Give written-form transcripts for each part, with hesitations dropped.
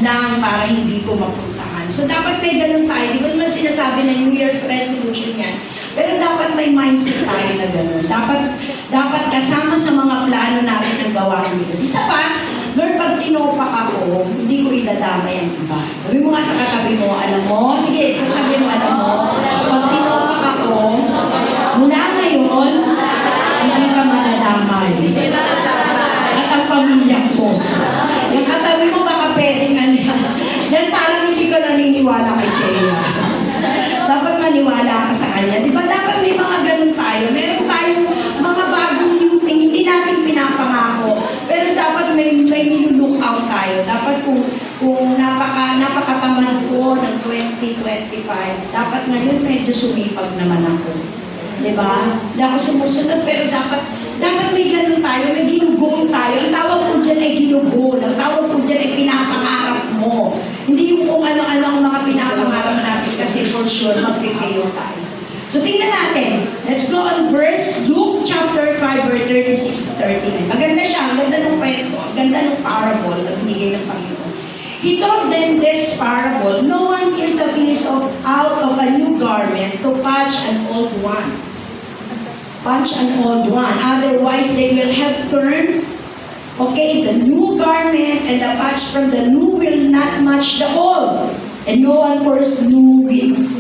lang para hindi ko mapuntahan. So dapat may ganun tayo. Di ko naman sinasabi na New Year's resolution yan. Pero dapat may mindset tayo na ganun. Dapat kasama sa mga plano natin ang gawain nito. Isa pa, Lord, pag tinopak ako, hindi ko idadamay ang iba. Sabi mo nga sa katabi mo, alam mo, sige, sabi mo, alam mo, pag tinopak ako, mula ngayon, hindi ka madadamay. At ang pamilya ko. Yung katabi mo, baka pwedeng ano yan. Diyan parang hindi ko naniniwala kay Chea. Dapat maniwala ka sa kanya. Di ba dapat may mga ganun tayo? Meron tayong mga bagong new thing, hindi natin pinapangako. Pero dapat may nilook out tayo. Dapat kung napakatamad ko ng 2025, dapat ngayon medyo sumipag naman ako. Di ba? Hindi ako sumusunod, pero dapat may ganun tayo, may ginugol tayo. Ang tawag ko dyan ay ginugol. Ang tawag ko dyan ay pinapangarap mo. Hindi yung kung ano-ano ang mga pinapangarap natin kasi for sure magpipayo tayo. So tingnan natin. Let's go on verse Luke chapter 5 verse 36 to 39. Maganda siya. Ang ganda ng kwento. Ang ganda ng parable na binigay ng Panginoon. He told them this parable. No one tears a piece out of a new garment to patch an old one. Otherwise, they will have turned, the new garment and the patch from the new will not match the old. And no one pours new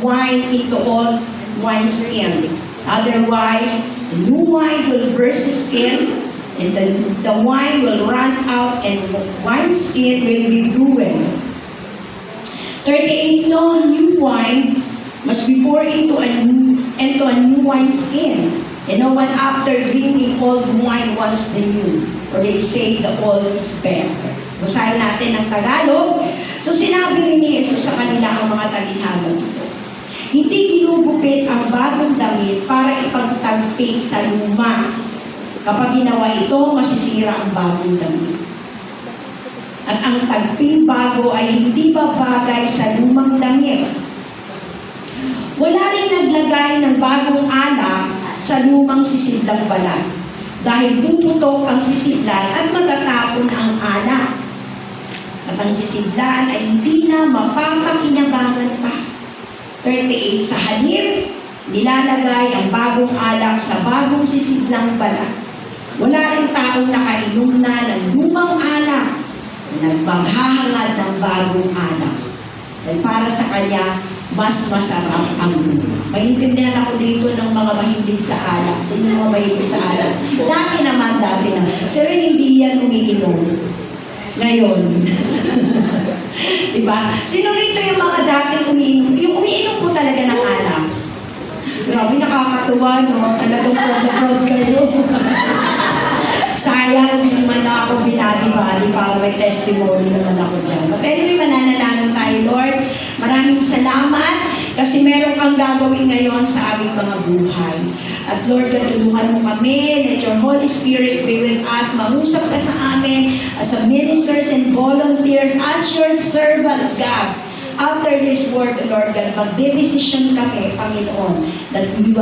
wine into old wineskin. Otherwise, the new wine will burst the skin, and the wine will run out, and the wineskin will be ruined. 38, no new wine must be poured into a new wineskin. And no one after drinking old wine wants the new, for they say the old is better. Basahin natin ng Tagalog. So sinabi rin ni Jesus sa kanila ang mga talinhaga dito. Hindi ginugupit ang bagong damit para ipagtagpi sa luma. Kapag ginawa ito, masisira ang bagong damit. At ang tagping bago ay hindi babagay sa lumang damit. Wala rin naglagay ng bagong alak sa lumang sisidlang balat, dahil puputok ang sisidlan at matatapon ang alak. At ang sisidlan ay hindi na mapapakinabangan pa. 38, sa halip, nilalagay ang bagong alak sa bagong sisidlang balat. Wala rin taong nakainom na ng lumang alak na nagpaghahangad ng bagong alak. Dahil para sa kanya, mas masarap ang luma. Maintindihan ako dito ng mga mahilig sa alak. Sino mga mahilig sa alak? Dati naman. Sir, hindi yan umiinom. Ngayon. Diba? Sino rito yung mga dating umiinom? Yung umiinom po talaga ng alak. Grabe, nakakatuwa, no? Talagang proud kayo. Sayang, hindi man ako binadi-badi para may testimony naman ako dyan. But anyway, mananalangin tayo, Lord. Maraming salamat kasi meron kang gagawin ngayon sa aming mga buhay. At Lord, tulungan mo kami. Let your Holy Spirit be with us. Mangusap ka sa amin as a ministers and volunteers, as your servant, God. After this word, Lord God, magde-decision kami, Panginoon, that we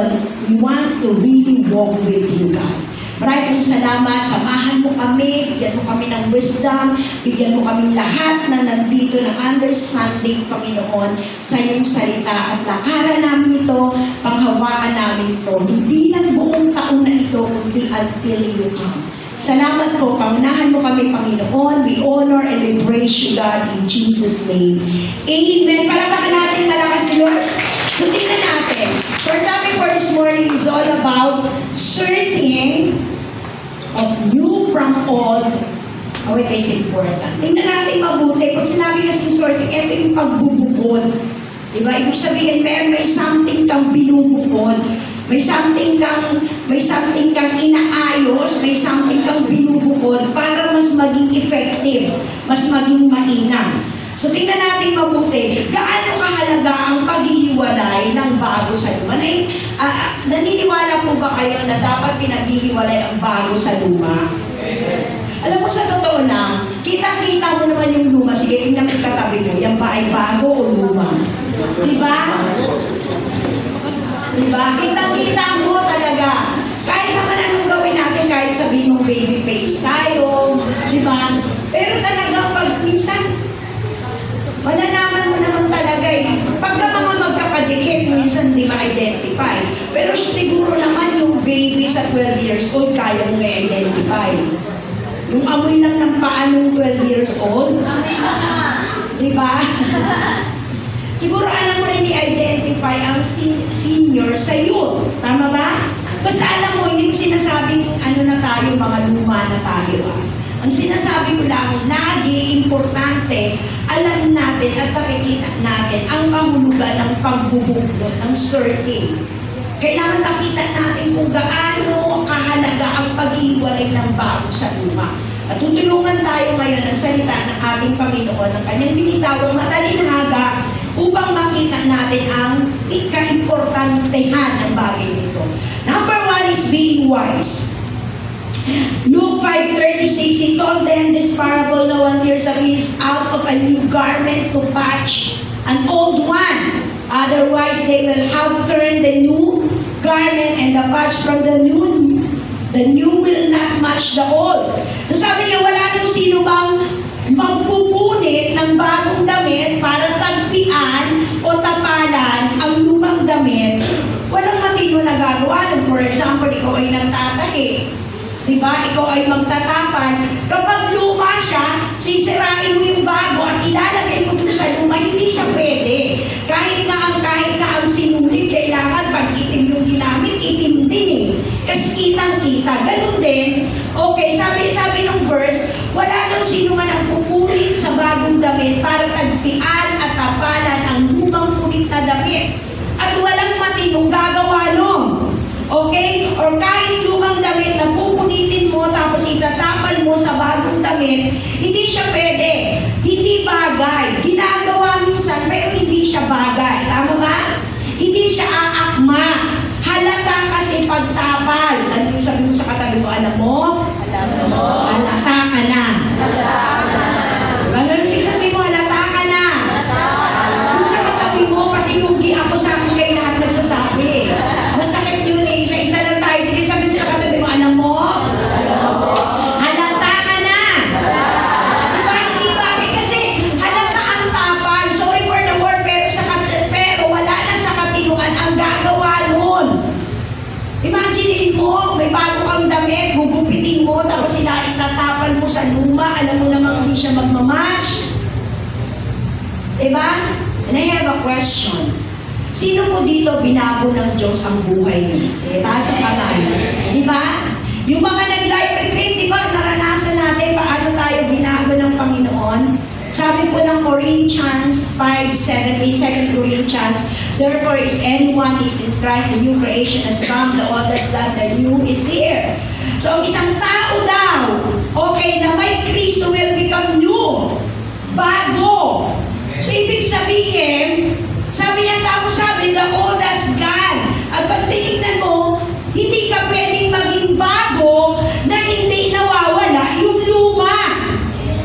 want to really walk with you, God. Maraming salamat, samahan mo kami, bigyan mo kami ng wisdom, bigyan mo kami lahat na nandito ng understanding, Panginoon, sa iyong salita at lakaran namin ito, panghawakan namin ito, hindi lang buong taon na ito, kundi until you come. Salamat po, pangunahan mo kami, Panginoon. We honor and we praise you, God, in Jesus' name. Amen. Palakpakan natin malakas, Lord. So, tingnan natin. So, our topic for this morning is all about sorting of new from old. Oh, it is important. Tingnan natin mabuti. Pag sinabi kasi sorting, ito yung pagbubukod. Diba? Ibig sabihin, may something kang binubukod. May something kang inaayos, may something kang binubukod para mas maging effective, mas maging mainam. So tingnan natin mabuti, gaano kahalaga ang paghihiwalay ng bago sa luma? Naniniwala po ba kayo na dapat pinaghihiwalay ang bago sa luma? Yes. Alam mo, sa totoo lang, kitang-kita mo naman yung luma. Sige, tingnan mo katabi mo, yan ba ay bago o luma? Diba? Diba? Kitang-kita mo talaga. Kahit naman anong gawin natin, kahit sabihin mong baby face tayo, diba? Pero talagang pag minsan, years old, kaya mo i-identify. Yung amoy lang ng paa nung 12 years old, di ba? Siguro alam mo rin i-identify ang senior sa youth. Tama ba? Basta alam mo, hindi ko sinasabing ano na tayo, mga luma na tayo. Ang sinasabi ko lang, lagi importante, alam natin at nakikita natin ang kahulugan ng pagbubukod, ng sorting. Kailangan nakita natin kung gaano kahalaga ang pag-iwalay ng bago sa luma. At tutulungan tayo ngayon ng salita ng ating Panginoon, ng kanyang binitawang matalinhaga upang makita natin ang ika-importantehan ng bagay nito. Number 1 is being wise. Luke 5:36, he told them this parable, no one tears a piece out of a new garment to patch an old one. Otherwise, they will have turned the new garment and the patch from the new will not match the old. So sabi niya, wala nang sino bang magpupunit ng bagong damit para tagpian o tapalan ang lumang damit. Walang matino na gagawa. For example, ikaw ay nagtatahi. Diba? Ikaw ay magtatapan. Kapag luma siya, sisirain mo yung bago at ilalagay mo doon sa luma, hindi siya pwede. Kahit nga ang sinulit, kailangan pag itim yung ginamit, itim din eh. Kasi kitang-kita. Ganun din. Okay, sabi ng verse, wala daw sino man ang pupunit sa bagong damit para tagpian at tapalan ang lumang punit na damit. At walang matinong gagawa nun. Okay? Or kahit lumang damit na pupunitin mo tapos itatapal mo sa bagong damit, hindi siya pwede. Hindi bagay. Ginagawa minsan pero hindi siya bagay. Tama ba? Hindi siya aakma. Halata kasi pagtapal. Ano yung sabi mo sa katabi mo? Alam mo? Alam mo. Halata ka na. Ano yung sabi mo? Halata ka na. Yung sa katabi mo, kasi lugi ako sa akin kayo lahat nagsasabi. Masakit yun eh. Isa-isa lang tayo. Sige, sabi mo sa katabi mo, alam mo? Halata ka na. Diba? Hindi bagay kasi halata ang tapal. Sorry for the word, pero wala na sa katinuan ang gagawa nun. Imagine mo, may bago kang damit, gugupitin mo, tapos itatapal mo sa luma, alam mo namang hindi siya magmamatch. Diba? And I have a question. Sino po dito binago ng Diyos ang buhay niya? Sige, taas ang kamay. Diba? Yung mga nag-life retreat, diba, naranasan natin paano tayo binago ng Panginoon? Sabi po ng Corinthians 5:17, 2 Corinthians, therefore is anyone is in Christ, the new creation has come, the old has gone, the new is here. So, isang tao daw, okay, na may Kristo will become new. Bago. So, ibig sabihin, sabi niya, tapos sabi, the old has gone. At pag tinignan mo, hindi ka pwedeng maging bago na hindi nawawala yung luma.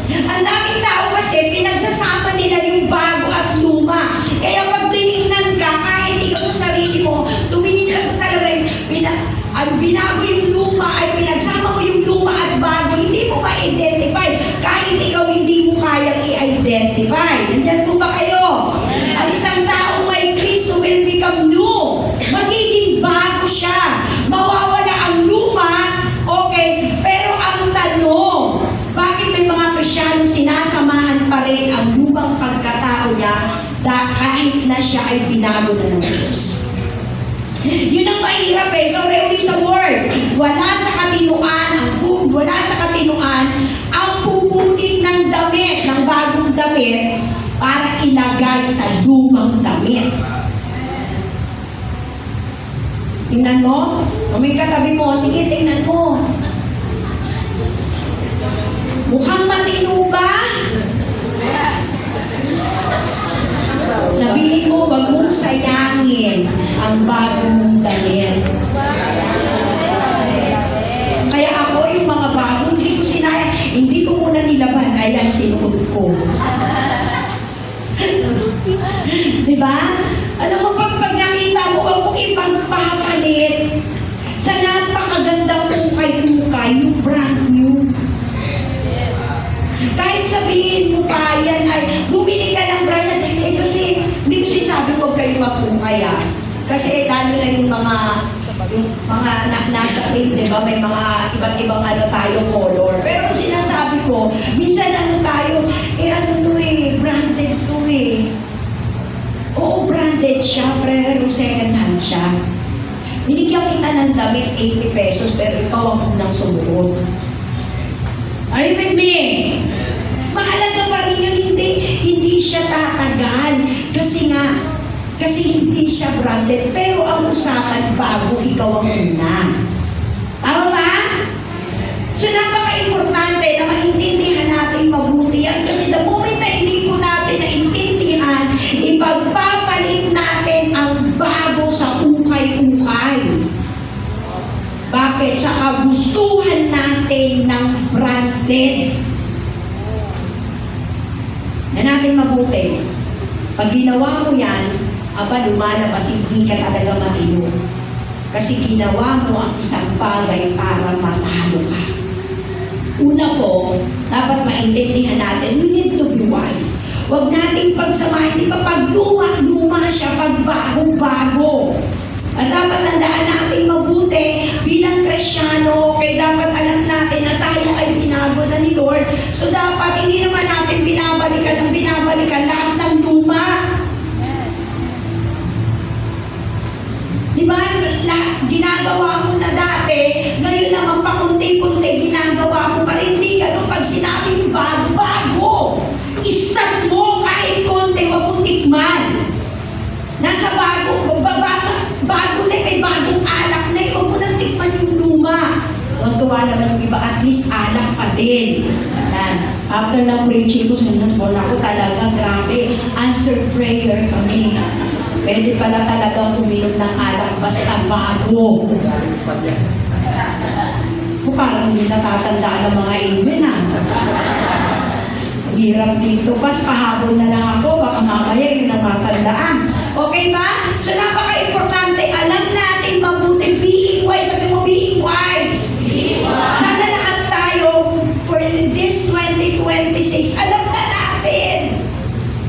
Ang daming tao kasi, pinagsasama nila yung bago at luma. Kaya pag tinignan ka, kahit ikaw sa sarili mo, tumingin ka sa salamin, binago yung luma, ay pinagsama mo yung luma at bago, hindi mo ma-identify. Kahit ikaw hindi mo kayang i-identify. Nandiyan po ba kayo? Ang isang taong may Kristo will become new. Magiging bago siya. Mawawala ang luma, okay, pero ang tanong, bakit may mga Kristiyanong sinasamahan pa rin ang lumang pagkatao niya kahit na siya ay binago na ng Diyos? Yun ang mahirap eh. So, really sa word, wala sa katinuan ang pupunin ng damit, ng bagong damit, para ilagay sa lumang damit. Tingnan mo? Kung may katabi mo, sige, tingnan mo. Mukhang matino ba? Sabihin mo, wag mong sayangin ang bagong damit. Kaya ako, yung mga bago, hindi ko sinayang, hindi ko muna nilaban, ayan, sinuod ko. Diba? Alam mo, pag nakita mo, wag mong ipagpapalit sa napakagandang ukay-ukay, yung brand new. Kahit sabihin mo pa yan ay bumili ka ng brand kasi hindi ko sinasabi ko kayo mag-ukay kasi lalo na yung mga yung mga nasa ring, di ba, may mga iba't ibang ano tayong color. Pero ang sinasabi ko, minsan ano tayo, ano to branded to Oo, branded siya, pero second hand siya. Binigyan kita ng damit, 80 pesos, pero ikaw ang unang sumuot. Are you with me? Mahalaga pa rin yun, hindi siya tatagal. Kasi hindi siya branded, pero ang usapan bago ikaw ang una. Tama ba? So napaka-importante na maintindihan natin mabuti yan, kasi the moment na hindi po natin naintindihan, ipagpapalit natin ang bago sa ukay-ukay. Bakit? Sa kagustuhan natin ng branded. Na natin mabuti. Pag ginawa mo yan, lumalabas, hindi ka talaga matino. Kasi ginawa mo ang isang bagay para matalo ka. Una po, dapat maintindihan natin, we need to be wise. Huwag nating pagsamahin, di ba pag luma siya, pag bago-bago. At dapat tandaan natin mabuti bilang Kristiyano, kaya dapat alam natin na tayo ay binago na ni Lord. So dapat hindi naman natin binabalikan lahat ng luma. Di ba? Ginagawa mo na dati, ngayon naman pakunti-kunti ginagawa mo pa rin. Hindi ka pag sinabing bago. Stop mo kahit konti, wag mong tikman. Nasa bago na may bagong alak na huwag mo nang tikman yung luma. Tuwa naman yung iba, at least alak pa din. After ng preaching ko, wala ko talaga, grabe, answered prayer kami. Pwede pala talagang uminom ng alak basta bago. Parang hindi natatandaan ng mga amen Hirap dito. Pas pahabol na lang ako, baka mamaya yung natatandaan. Okay ba? So napaka-importante, alam natin mabuti, being wise. Sabi mo, being wise. Sana lahat tayo, for this 2026, alam na natin.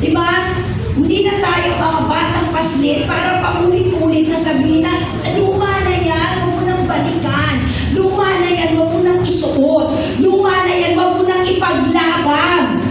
Diba? Hindi na tayo mga batang paslit para paulit-ulit na sabihin na, luma na yan, huwag mo nang balikan. Luma na yan, huwag mo nang isuot. Luma na yan, huwag mo nang ipaglaban.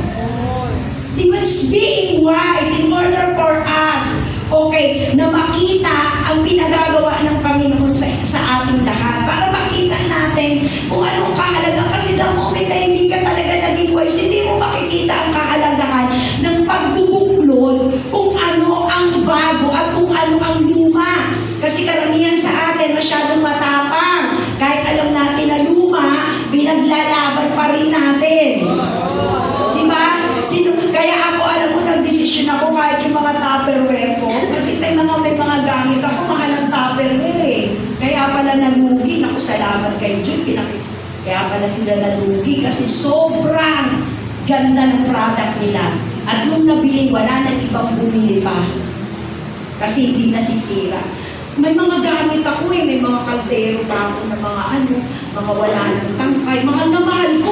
Diba, just being wise in order for us, okay, na makita ang pinagagawa ng Panginoon sa ating lahat. Para makita natin kung anong kahalaga. Kasi the moment na hindi ka talaga naging wise, hindi mo makikita ang kahalagahan ng pagbubuklod kung ano ang bago at kung ano ang luma. Kasi karamihan sa atin masyadong matapang. Kahit alam natin na luma, pinaglalaban pa rin natin. Diba? Kaya ako, alam mo, nag-desisyon ako kahit yung mga Tupperware ko. Kasi may mga gamit ako, mahal ang Tupperware Kaya pala nalugi. Naku, salamat kay Jude. Kaya pala sila nalugi kasi sobrang ganda ng product nila. At nung nabili, wala nang ibang bumili pa. Kasi hindi nasisira. May mga gamit ako may mga kaldero pa ako na mga wala ng tangkay. Mahal na mahal ko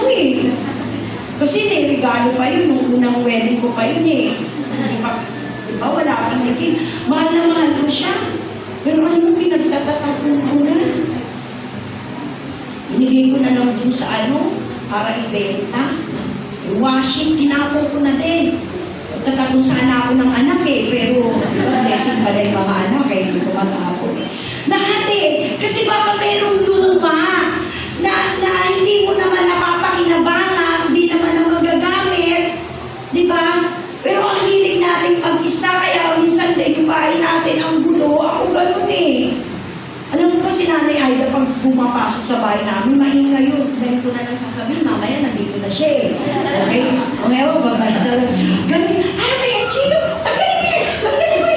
Kasi regalo pa yun, nung unang wedding ko pa yun Di ba, wala kasi mahal na mahal ko siya. Pero ano pinagtatatapon ko na? Binigay ko na lang dun sa para ibenta. Washing, tinapon ko na din. Tatapon sana ako ng anak pero blessing pala yung mga anak hindi ko matapon Lahat kasi baka merong luma na hindi mo naman napapakinabangan, hindi naman na magagamit, di ba? Pero ang hilig natin pag-isa, kaya minsan yung bahay natin ang gulo, ako ganun Alam mo ba si Nanay Aida pag pumapasok sa bahay namin, maingay yun. Dahil ko na lang sasabihin, mamaya nandito na siya Okay? Ngayon, babay talaga. Ganun, kaya Chino, tanggalin mo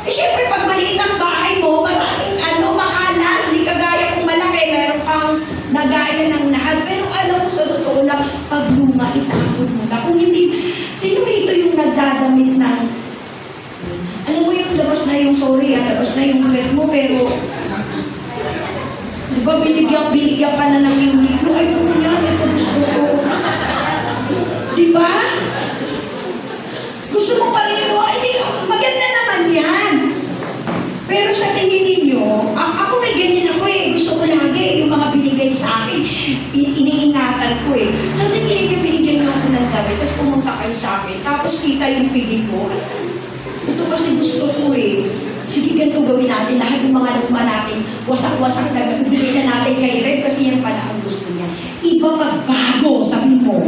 siyempre, pag maliit ang bahay mo, maraming makalat, hindi kagaya kung malaki, meron kang nagaya ng lahat. Pero alam mo, sa totoo lang, pag luma, itapon mo na. Kung hindi, sino ito yung nagdadamit ng, alam mo yung labas na yung, labas na yung ulit mo, pero, di ba, binigyan ka na ng yung libro, ay, ano yan, ito gusto ko. Di ba? Gusto mo pa rin mo, maganda naman yan. Pero sa tingin ninyo, ako may ganyan ako iniingatan ko eh. So, binigyan niyo ako ng damit, tapos pumunta kayo sa akin, tapos kita yung pigi ko. Ito kasi gusto ko eh. Sige, ganito gawin natin. Lahat ng mga lasma natin, wasak-wasak na ibigay na natin kay Red kasi yan pala ang gusto niya. Iba magbago, sabi mo.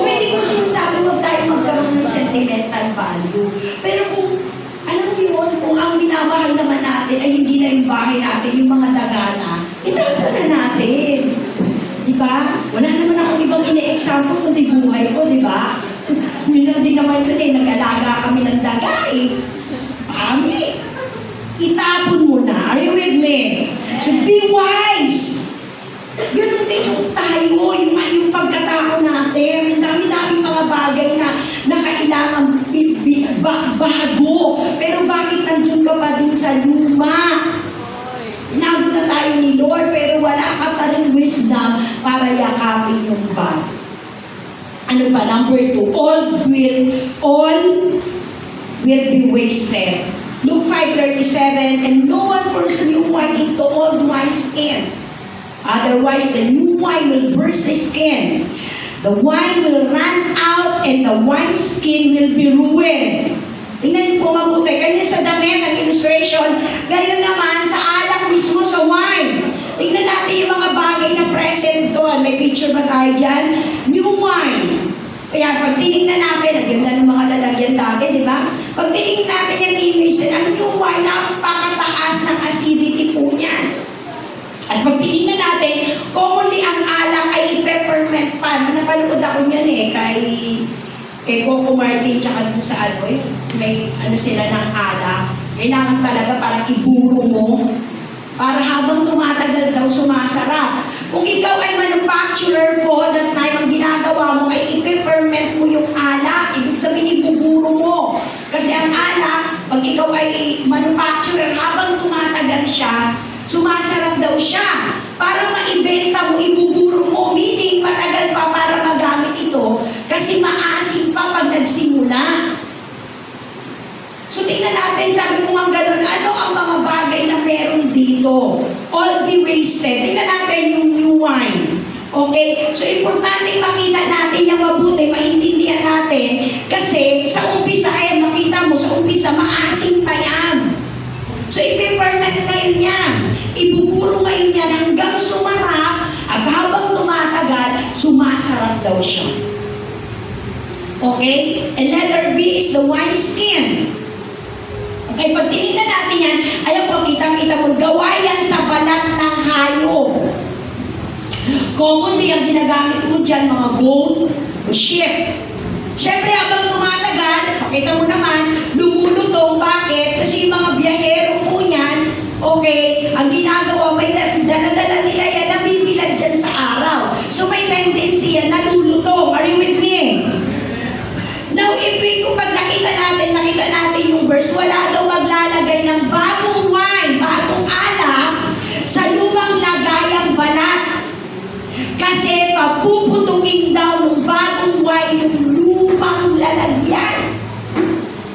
Hindi ko sinasabi huwag tayo magkaroon ng sentimental value. Pero kung, alam mo yun, kung ang minamahal naman natin ay hindi na yung bahay natin, yung mga dagana, itago na natin. Diba? Wala naman akong ibang ine-example kundi buhay ko, diba? Minang din naman yun eh, nag-alaga kami ng daga eh. Pami. Itapon mo na. Are you with me? So be wise. Ganun din yung tayo, yung pagkatao natin. Ang dami-daming mga bagay na kailangan bago. Pero bakit nandun ka pa din sa luma? Inago na tayo ni Lord, pero wala ka pa rin wisdom para yakapin yung bago. Ano pa? Number 2, all will be wasted. Luke 5:37, and no one pours new wine into old wineskin. Otherwise, the new wine will burst the skin. The wine will run out and the wineskin will be ruined. Tingnan po mabuti. Kanya sa damit, ang illustration, gayon naman sa alak mismo sa wine. Tingnan natin yung mga bagay na present doon. May picture ba tayo dyan? New wine. Kaya pag tinignan natin, ang ganda ng mga lalagyan dati, di ba? Pag tinignan natin yung image, ang new wine, napakataas ng acidity po niyan. At pag tinignan natin, commonly ang alak ay i-peppermint pan. Napanood ako niyan eh, kay Coco Martin, tsaka dun sa ano eh, may ano sila ng alak. Kailangan talaga parang iburo mo para habang tumatagal daw sumasarap. Kung ikaw ay manufacturer po, that time ang ginagawa mo ay i-peppermint mo yung alak. Ibig sabihin, ibuburo mo. Kasi ang alak, pag ikaw ay manufacturer, habang tumatagal siya, sumasarap daw siya. Para maibenta mo, ibuburo mo, meaning matagal pa para magamit ito kasi maasim pa pag nagsimula. So tingnan natin, sabi ko nga gano'n, ano ang mga bagay na meron dito? All the wasted. Tingnan natin yung new wine. Okay? So importante makita natin yung mabuti, maintindihan natin kasi sa umpisa, makita mo, sa umpisa, maasim pa yan. So i-ferment kayo niyan. Ibuburo kayo niyan hanggang sumarap at habang tumatagal, sumasarap daw siya. Okay? And letter B is the wineskin. Okay, pag tinignan natin yan, ayaw po, kitang-kita mo, gawa yan sa balat ng hayop. Commonly, ang ginagamit mo dyan, mga goat o sheep. Siyempre, habang tumatagal, pakita mo naman, lumulutong. Bakit? Kasi yung mga biyahero po niyan, okay, ang ginagawa, may dala-dala nila yan, nabibilad dyan sa araw. So, may tendency yan, nalulutong. Are you with me? Now, kung pag nakita natin yung verse, wala daw maglalagay ng bagong wine, bagong alak, sa lumang lagayang balat. Kasi papuputukin daw ng bagong wine yung lumang lalagyan.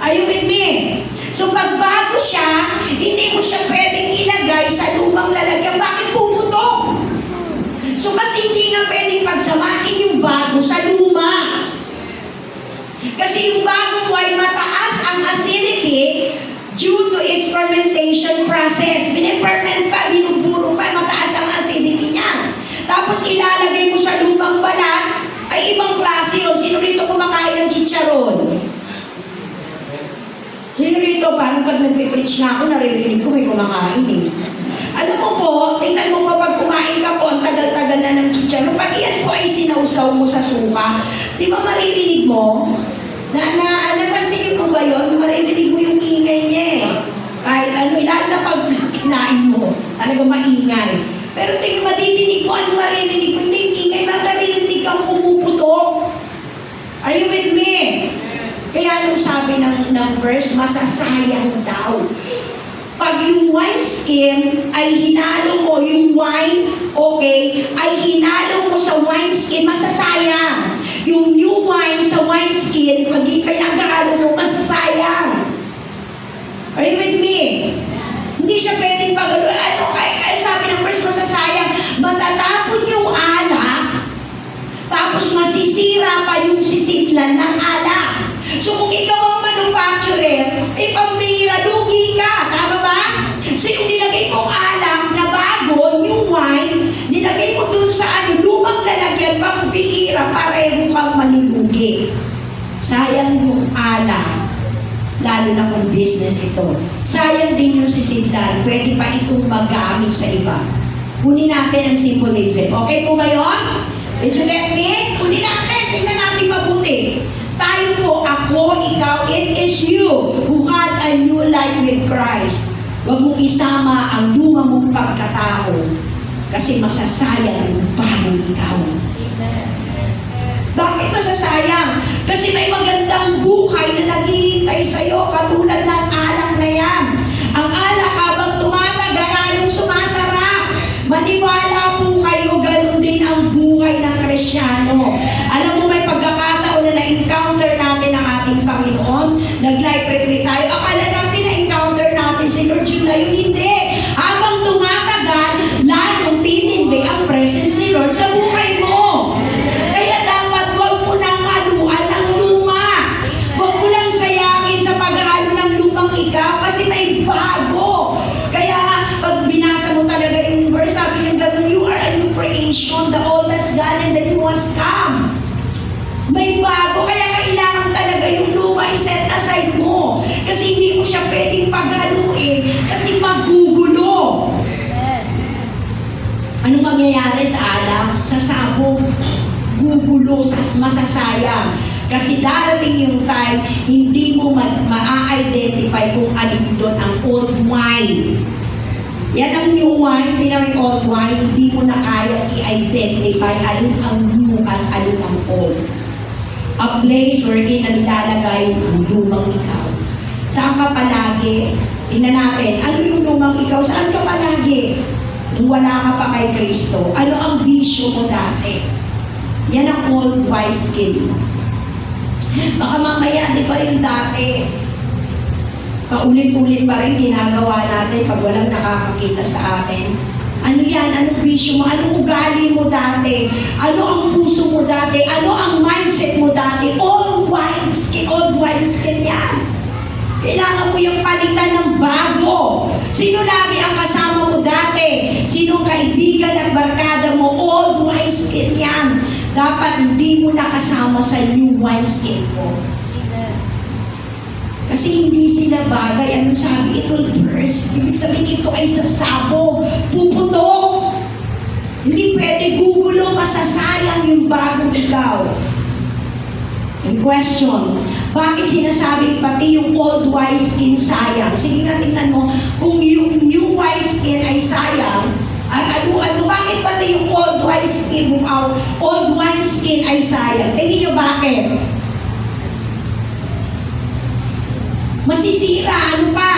Are you with me? So pag bago siya, hindi mo siya pwedeng ilagay sa lumang lalagyan. Bakit puputok? So kasi hindi nga pwedeng pagsamahin yung bago sa luma. Kasi yung bagong wine, mataas ang acidity due to its fermentation process. Bine-ferment pa, binuburo pa, mataas ang acidity niya. Tapos ilalagay mo sa lumang balat, ay ibang klase yun. Sino rito kumakain ng chicharon? Sino rito, parang pag nagpe-preach na ako, naririnig ko may kumakain eh. Alam mo po, tingnan mo po pag kumain ka po, ang tagal-tagal na ng chicharon. Pag iyan po ay sinausaw mo sa suka, di ba maririnig mo? Napansin ko ba yun? Maririnig mo yung ingay niya eh. Kahit ano, lalo na pag kinain mo, talaga maingay. Pero tingnan, madidinig mo, ano maririnig mo? Hindi yung ingay, maririnig kang pumuputok. Are you with me? Kaya nung sabi ng verse, masasayang daw. Pag yung wineskin ay hinalo mo, yung wine, okay, ay hinalo mo sa wineskin, masasayang. Yung new wine sa wineskin, pag ipinagkakalo mo, masasayang. Are you with me? Hindi siya pwedeng pagalo. Ano, kaya sabi ng verse, masasayang. Matatapon Tapos masisira pa yung sisidlan ng alak. So kung ikaw ang manufacturer, pambihira, lugi ka. Tama ba? So yung nilagay mong alak na bago, new wine, nilagay mo dun sa lumang lalagyan, pambihira, pareho kang malulugi. Sayang yung alak, lalo na kung business ito. Sayang din yung sisidlan, pwede pa itong magamit sa iba. Kunin natin ang symbolism. Okay po ba yun? Did you get me? Kunin natin, tingnan natin mabuti. Tayo po, ako, ikaw, it is you who had a new life with Christ. Huwag mong isama ang luma mong pagkatao kasi masasayang yung bagong ikaw. Bakit masasayang? Kasi may magandang buhay na naghihintay sa'yo katulad ng alak na yan. Ang alak habang tumatagal, lalong sumasarap. Maniwala po kayo, ganun din ang buhay ng Kristyano. Alam mo, may pagkakataon na na-encounter natin ang ating Panginoon. Nag-life retreat tayo. Akala natin na-encounter natin si Lord yun na yun. Hindi. Habang tumatagal, lalong tinindi ang presence ni Lord sa buhay mo. Kaya dapat huwag mo nang haluan ng luma. Huwag mo lang sayangin sa paghalo ng lumang ikaw kasi may bago. Kaya nga, pag binasa mo talaga yung verse, sabi ng gano'n, you are a new creation, the old has gone and the new has come. May bago, kaya kailangan talaga yung luma i-set aside mo. Kasi hindi mo siya pwedeng paghaluin kasi magugulo. Ano mangyayari sa alak? Sa sabog, gugulo, masasayang. Kasi darating yung time, hindi mo ma-identify kung alin doon ang old wine. Yan ang new wine, pinawing old wine, hindi mo na kaya i-identify alin ang new at alin ang old. A place wherein na nilalagay ang lumang ikaw. Saan ka palagi? Tingnan natin, ano yung lumang ikaw? Saan ka palagi? Nung wala ka pa kay Kristo, ano ang bisyo mo dati? Yan ang old wineskin. Baka mamaya, di ba yung dati, paulit-ulit pa rin ginagawa natin pag walang nakakakita sa atin. Ano yan? Anong bisyo mo? Anong ugali mo dati? Ano ang puso mo dati? Ano ang mindset mo dati? Old wineskin yan. Kailangan mo yung palitan ng bago. Sino lagi ang kasama mo dati? Sinong kaibigan at barkada mo? Old wineskin yan. Dapat hindi mo nakasama sa new wineskin mo. Kasi hindi sila bagay. Ano sabi? Ito burst. Ibig sabihin ito ay sasabog. Puputok. Hindi pwede gugulo. Masasayang yung bagong ikaw. And question, bakit sinasabing pati yung old wineskin sayang? Sige nga, tingnan mo, kung yung new wineskin ay sayang, at ano, bakit pati yung old wineskin ay sayang? Tingin nyo bakit? Masisira, ano pa?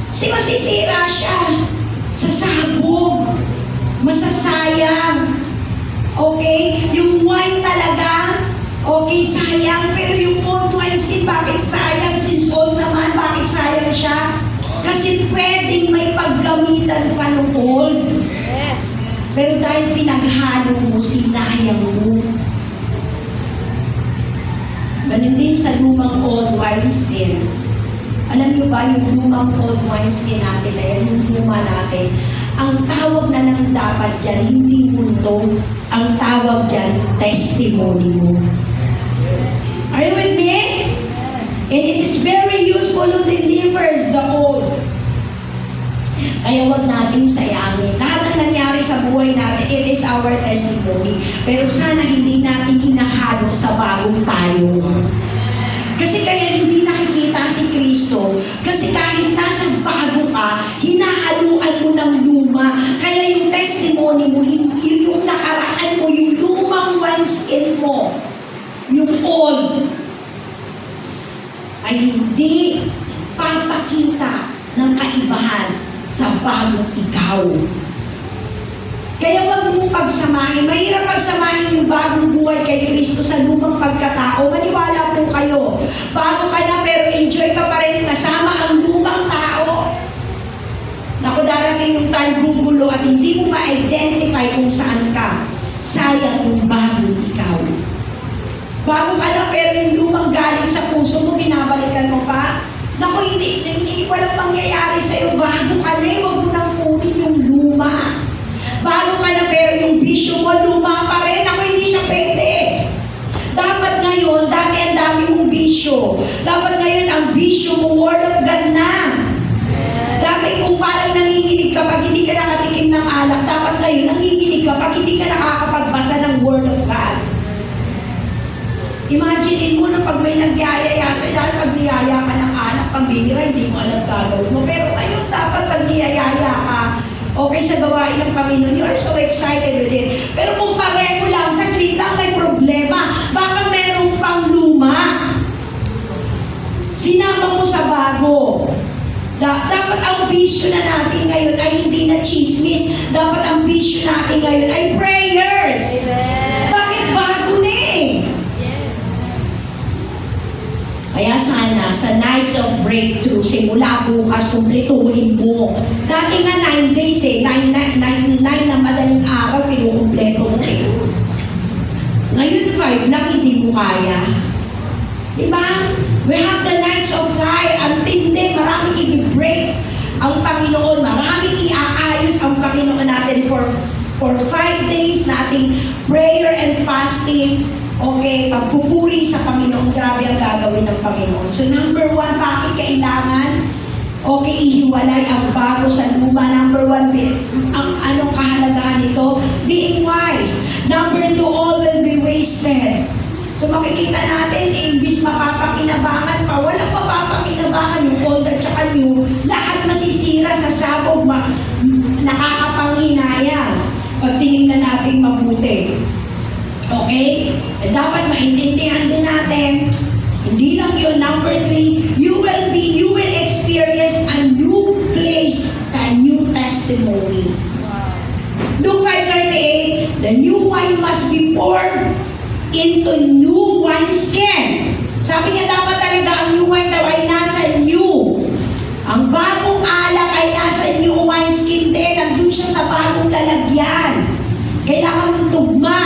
Kasi masisira siya. Sa sabog. Masasayang. Okay? Yung wine talaga, okay, sayang. Pero yung old wineskin, bakit sayang? Since old naman, bakit sayang siya? Kasi pwedeng may paggamitan pa ng old. Yes. Pero dahil pinaghalo mo, sinayang mo. Ganun din sa lumang old wineskin. Alam niyo ba, yung lumang old wineskin natin, ayan yung luma natin, ang tawag na lang dapat dyan, hindi mundo, ang tawag dyan, testimony mo. Are you with me? And it is very useful to delivers the old. Kaya huwag natin sayangin. Lahat ng nangyari sa buhay natin, it is our testimony. Pero sana hindi natin hinahalo sa bagong tayo. Kasi kaya hindi nakikita si Kristo. Kasi kahit nasa bago ka, hinahaluan mo ng luma. Kaya yung testimony mo, yung nakaraan mo, yung lumang wineskin mo, yung old, ay hindi papakita ng kaibahan sa bagong ikaw. Kaya wag mong pagsamahin. Mahirap pagsamahin yung bagong buhay kay Kristo sa lumang pagkatao. Maniwala po kayo. Bago ka na pero enjoy ka pa rin kasama ang lumang tao. Naku, darating yung time gugulo at hindi mo ma-identify kung saan ka. sayang kung bago ikaw. Bago ka lang, pero yung lumang galing sa puso mo, binabalikan mo pa. Naku, hindi walang mangyayari sa'yo. Bago ka na, huwag mo nang kunin yung luma. Bago ka na, pero yung bisyo mo, luma pa rin. Naku, hindi siya pwede. Dapat ngayon, dati ang dami mong bisyo. Dapat ngayon, ang bisyo mo, Word of God na. Dati kung parang nanginginig ka pag hindi ka nakatikim ng alak, dapat ngayon, nanginginig ka pag hindi ka nakakapagbasa ng Word of God. Imaginein mo na pag may nagyayaya sa'yo, dahil pag niyaya ka ng alak, pambihira, hindi mo alam gagawin mo. Pero ngayon, dapat pag niyayaya ka, okay sa gawain ng Panginoon, you are so excited with it. Pero kung pareho lang, saglit lang may problema, baka meron pang luma. Sinama mo sa bago. Dapat ang bisyo na natin ngayon ay hindi na chismis. Dapat ang bisyo natin ngayon ay prayers. Amen. Bakit bago na eh? Kaya sana, sa nights of breakthrough, simula bukas, kumpletuhin mo. Dati nga 9 days eh, 9 na madaling araw, pinukumpleto mo eh. Ngayon 5 lang, hindi mo kaya. Diba? We have the nights of fire. Ang tindi, maraming i-break ang Panginoon. Maraming iaayos ang Panginoon natin for 5 days nating prayer and fasting. Okay, pagpupuri sa Panginoon, grabe ang gagawin ng Panginoon. So number 1, bakit kailangan? Okay, ihiwalay ang bago sa luma. Number 1, ang anong kahalagahan nito? Being wise. Number 2, all will be wasted. So makikita natin, imbis mapapakinabangan pa, walang mapapakinabangan yung old at saka new, lahat masisira sa sabog, nakakapanghinayang pag tinignan natin mabuti. Okay? E dapat maintindihan din natin, hindi lang yun. Number 3, you will experience a new place, a new testimony. Luke 5:38, the new wine must be poured into new wineskin. Sabi niya dapat talaga ang new wine daw ay nasa new. Ang bagong alak ay nasa new wineskin din. Nandun siya sa bagong lalagyan. Kailangan mong tugma.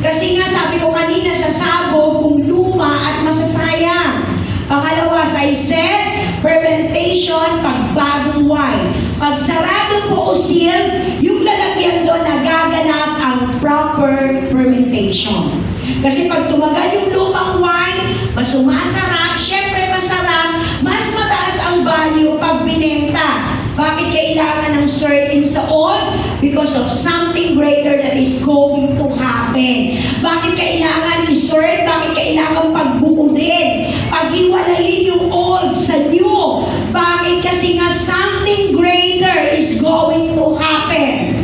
Kasi nga sabi ko kanina sa sabog, kung luma at masasayang. Pangalawa, as I said, fermentation, pagbagong wine. Pag sarado po o sealed, yung lalagyan doon nagaganap ang proper fermentation. Kasi pag tumagal yung lumang wine, mas sumasarap, syempre masarap, mas mataas ang value pag binenta. Bakit kailangan ng certain sa old? Because of something greater that is going to happen. Bakit kailangan i-sort? Bakit kailangan pagbuodin? Paghiwalayin yung old sa new. Bakit? Kasi nga something greater is going to happen.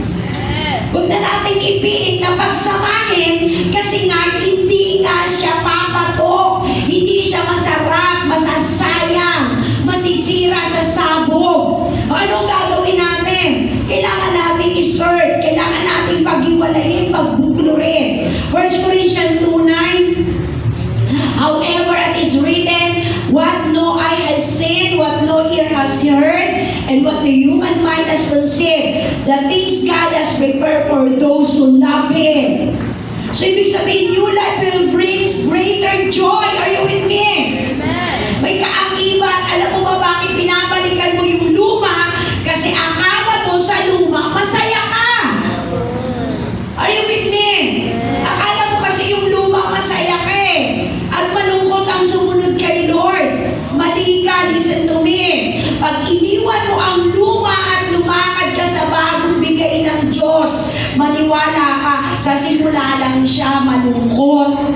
Huwag na natin ipilit na pagsamahin kasi nga hindi nga siya papatok, hindi siya masarap, masasayang, masisira sa sabog. Anong gagawin natin? Kailangan natin i-sort, kailangan natin paghiwalayin, pagbuklurin. 1 Corinthians 2:9, however it is written, what no eye has seen, what no ear has heard, and what the human mind has conceived, the things God has prepared for those who love Him. So, ibig sabihin, new life will bring greater joy. Are you with me? Amen. May kaakibat. Alam mo ba bakit pinabalikan mo yung luma? Kasi akala mo sa luma, masaya ka. Are you with me? Akala mo kasi yung luma, masaya ka eh. At malungkot ang sumunod kay Lord. Mali ka, listen to me. Pag iniwan mo ang luma at lumakad ka sa bagong bigay ng Diyos, maniwala ka, sa simula lang siya malungkot.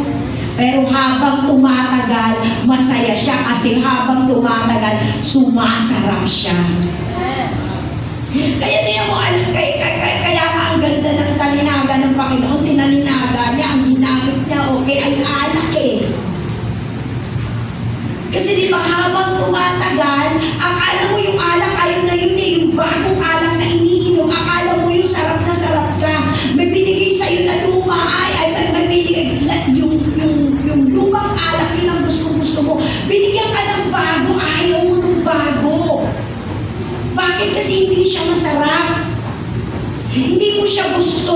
Pero habang tumatagal, masaya siya kasi habang tumatagal, sumasarap siya. Kaya niya mo, kaya nga ang ganda ng talinaga ng Panginoon, tinalinaga niya, ang ginamit niya, okay, ay alak eh. Kasi di ba habang tumatagal, akala mo yung alak ayaw na yun eh, yung bagong alak na iniinom, akala mo yung sarap na sarap ka. May binigay sa'yo na luma, may binigay, yung lumang alak, yun ang gusto mo. Binigyan ka ng bago, ayaw mo ng bago. Bakit? Kasi hindi siya masarap. Hindi mo siya gusto,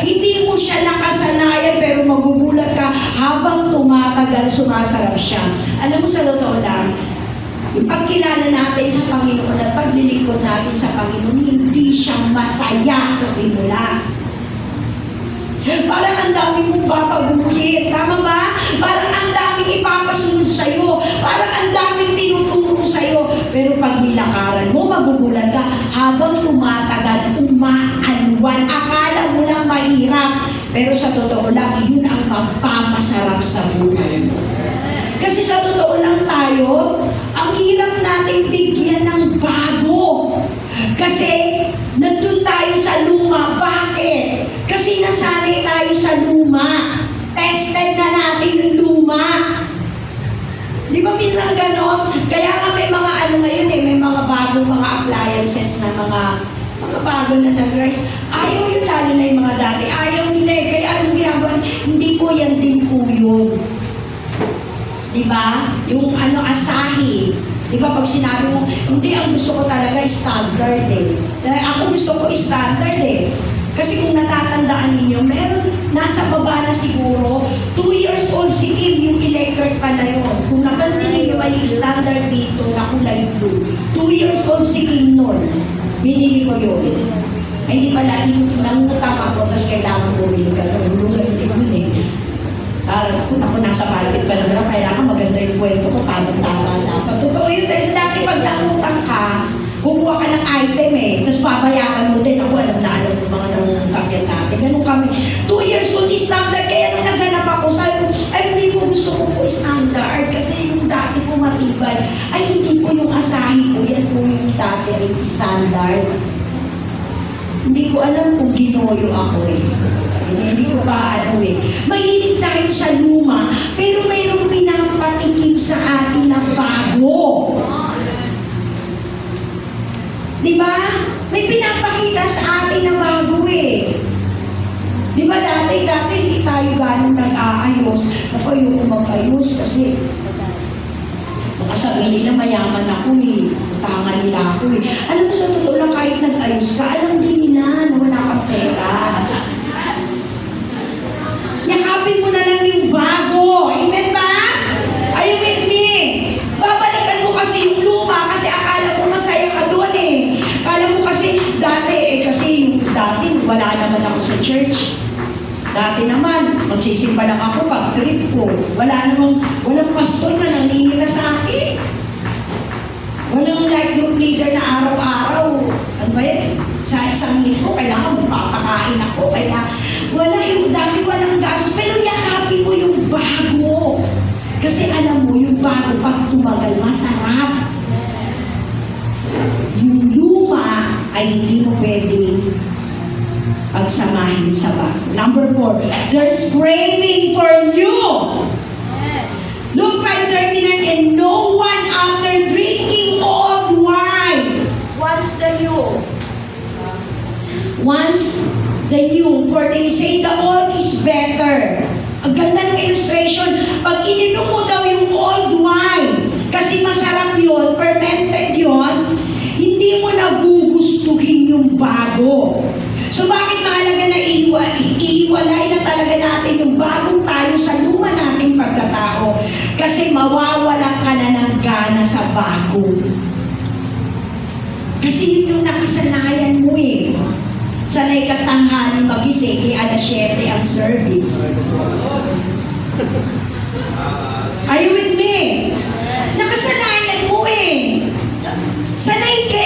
hindi mo siya nakasanayan, pero magugulat ka habang tumatagal, sumasarap siya. Alam mo, sa totoo lang, yung pagkilala natin sa Panginoon at paglilingkod natin sa Panginoon, hindi siya masaya sa simula. Parang ang dami mong babaguhin, tama ba? Parang ang daming ipapasunod sa'yo, parang ang daming tinuturo sa'yo. Pero pag nilakaran mo, magugulat ka, habang tumatagal, umaalwan. Akala mo lang mahirap, pero sa totoo lang, yun ang magpapasarap sa buhay mo. Kasi sa totoo lang tayo, ang hirap natin bigyan ng bago. Kasi nandun tayo sa luma. Bakit? Kasi nasanay tayo sa luma. Tested na natin yung luma. Di ba minsan gano'n? Kaya nga may mga ano ngayon may mga bagong mga appliances na mga bago na nag-rise. Ayaw yun, lalo na yung mga dati. Ayaw nila Kaya anong ginagawa? Hindi po yan din po yun. Diba? Yung Asahi. Diba pag sinabi mo, hindi, ang gusto ko talaga standard Dahil ako gusto ko standard Kasi kung natatandaan ninyo, meron, nasa baba na siguro, 2 years old si Kim, yung electric pa na yun. Kung napansin ninyo, may standard dito na kulay blue. 2 years old si Kim nun. Binili ko yun. Ay, hindi pala, nangutang ako, tapos kailangan bumili ka. Nagulugan si Kim kung ako nasa market pa naman, kailangan maganda yung kwento ko, tamang-tama na. Totoo yun, dahil dati pag nangutang ka, kukuha ka ng item tapos babayaran mo din. Ako, alam na alam yung mga nangutang yan natin. Ganun kami. 2 years old is standard, kaya nung naghanap ako, sabi ko, ay hindi ko gusto ko po standard, kasi yung dati ko matibay. Ay hindi po yung Asahi ko, yan po yung dati rin standard. Hindi ko alam kung ginoyo ako Hindi ko pa Mahilig tayo sa luma, pero mayroong pinapatikim sa atin ng bago. Diba? May pinapakita sa atin na bago Diba dati hindi tayo ganun nag-aayos. Ako yung mag-ayos kasi baka sabihin nila mayaman ako utangan nila ako Alam mo, sa totoo lang, kahit nag-ayos ka, alam din nila na wala kang pera. Yakapin mo na lang yung bago. Amen ba? Are you with me? Babalikan mo kasi yung luma kasi akala mo masaya ka doon Akala mo kasi dati kasi yung dati wala naman ako sa church. Dati naman, magsisimba lang ako pag trip ko. Walang pastor na nanginila sa akin. Walang life group leader na araw-araw. Ano ba yan? Sa isang linggo, kailangan magpapakain ako. Kaya wala yung dati walang gastos. Pero yakapin mo yung bago. Kasi alam mo, yung bago pag tumagal, masarap. Yung luma ay hindi mo pwedeng pagsamahin sa bago. Number 4, there's craving for new. Luke 5:39, and no one after drinking old wine wants the new. Wants the new, for they say the old is better. Ang ganda ng illustration. Pag ininom mo daw yung old wine, kasi masarap yun, fermented yun, hindi mo nagugustuhin yung bago. So bakit mahalaga na ihiwalay na talaga natin yung bagong tayo sa luma nating pagkatao? Kasi mawawalan ka na ng gana sa bago. Kasi yun yung nakasanayan mo Sanay ka tanghali magising, alas 7 ang service. Are you with me? Nakasanayan mo Sanay ka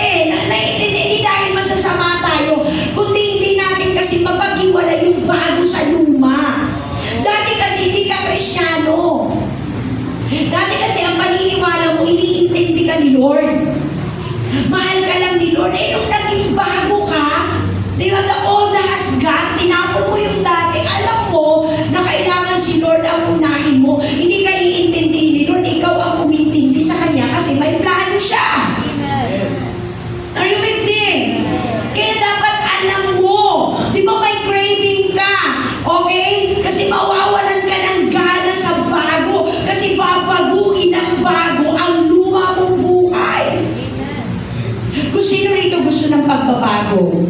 Hindi dahil masasama tayo, kundi hindi natin kasi mapaghiwalay yung bago sa luma. Dati kasi hindi ka Kristiyano. Dati kasi ang paniniwala mo, iniintindi ka ni Lord. Mahal ka lang ni Lord. Nung naging bago ka, di ba, the old has gone, tinapon mo yung dati. Alam mo na kailangan si Lord ang unahin mo. Hindi ka iintindi ni Lord, ikaw ang umintindi sa Kanya kasi may plano siya. Are you with me? Kaya dapat alam mo, di ba may craving ka? Okay? Kasi mawawalan ka ng gana sa bago. Kasi babaguhin ng bago ang luma mong buhay. Kung sino rito gusto ng pagbabago?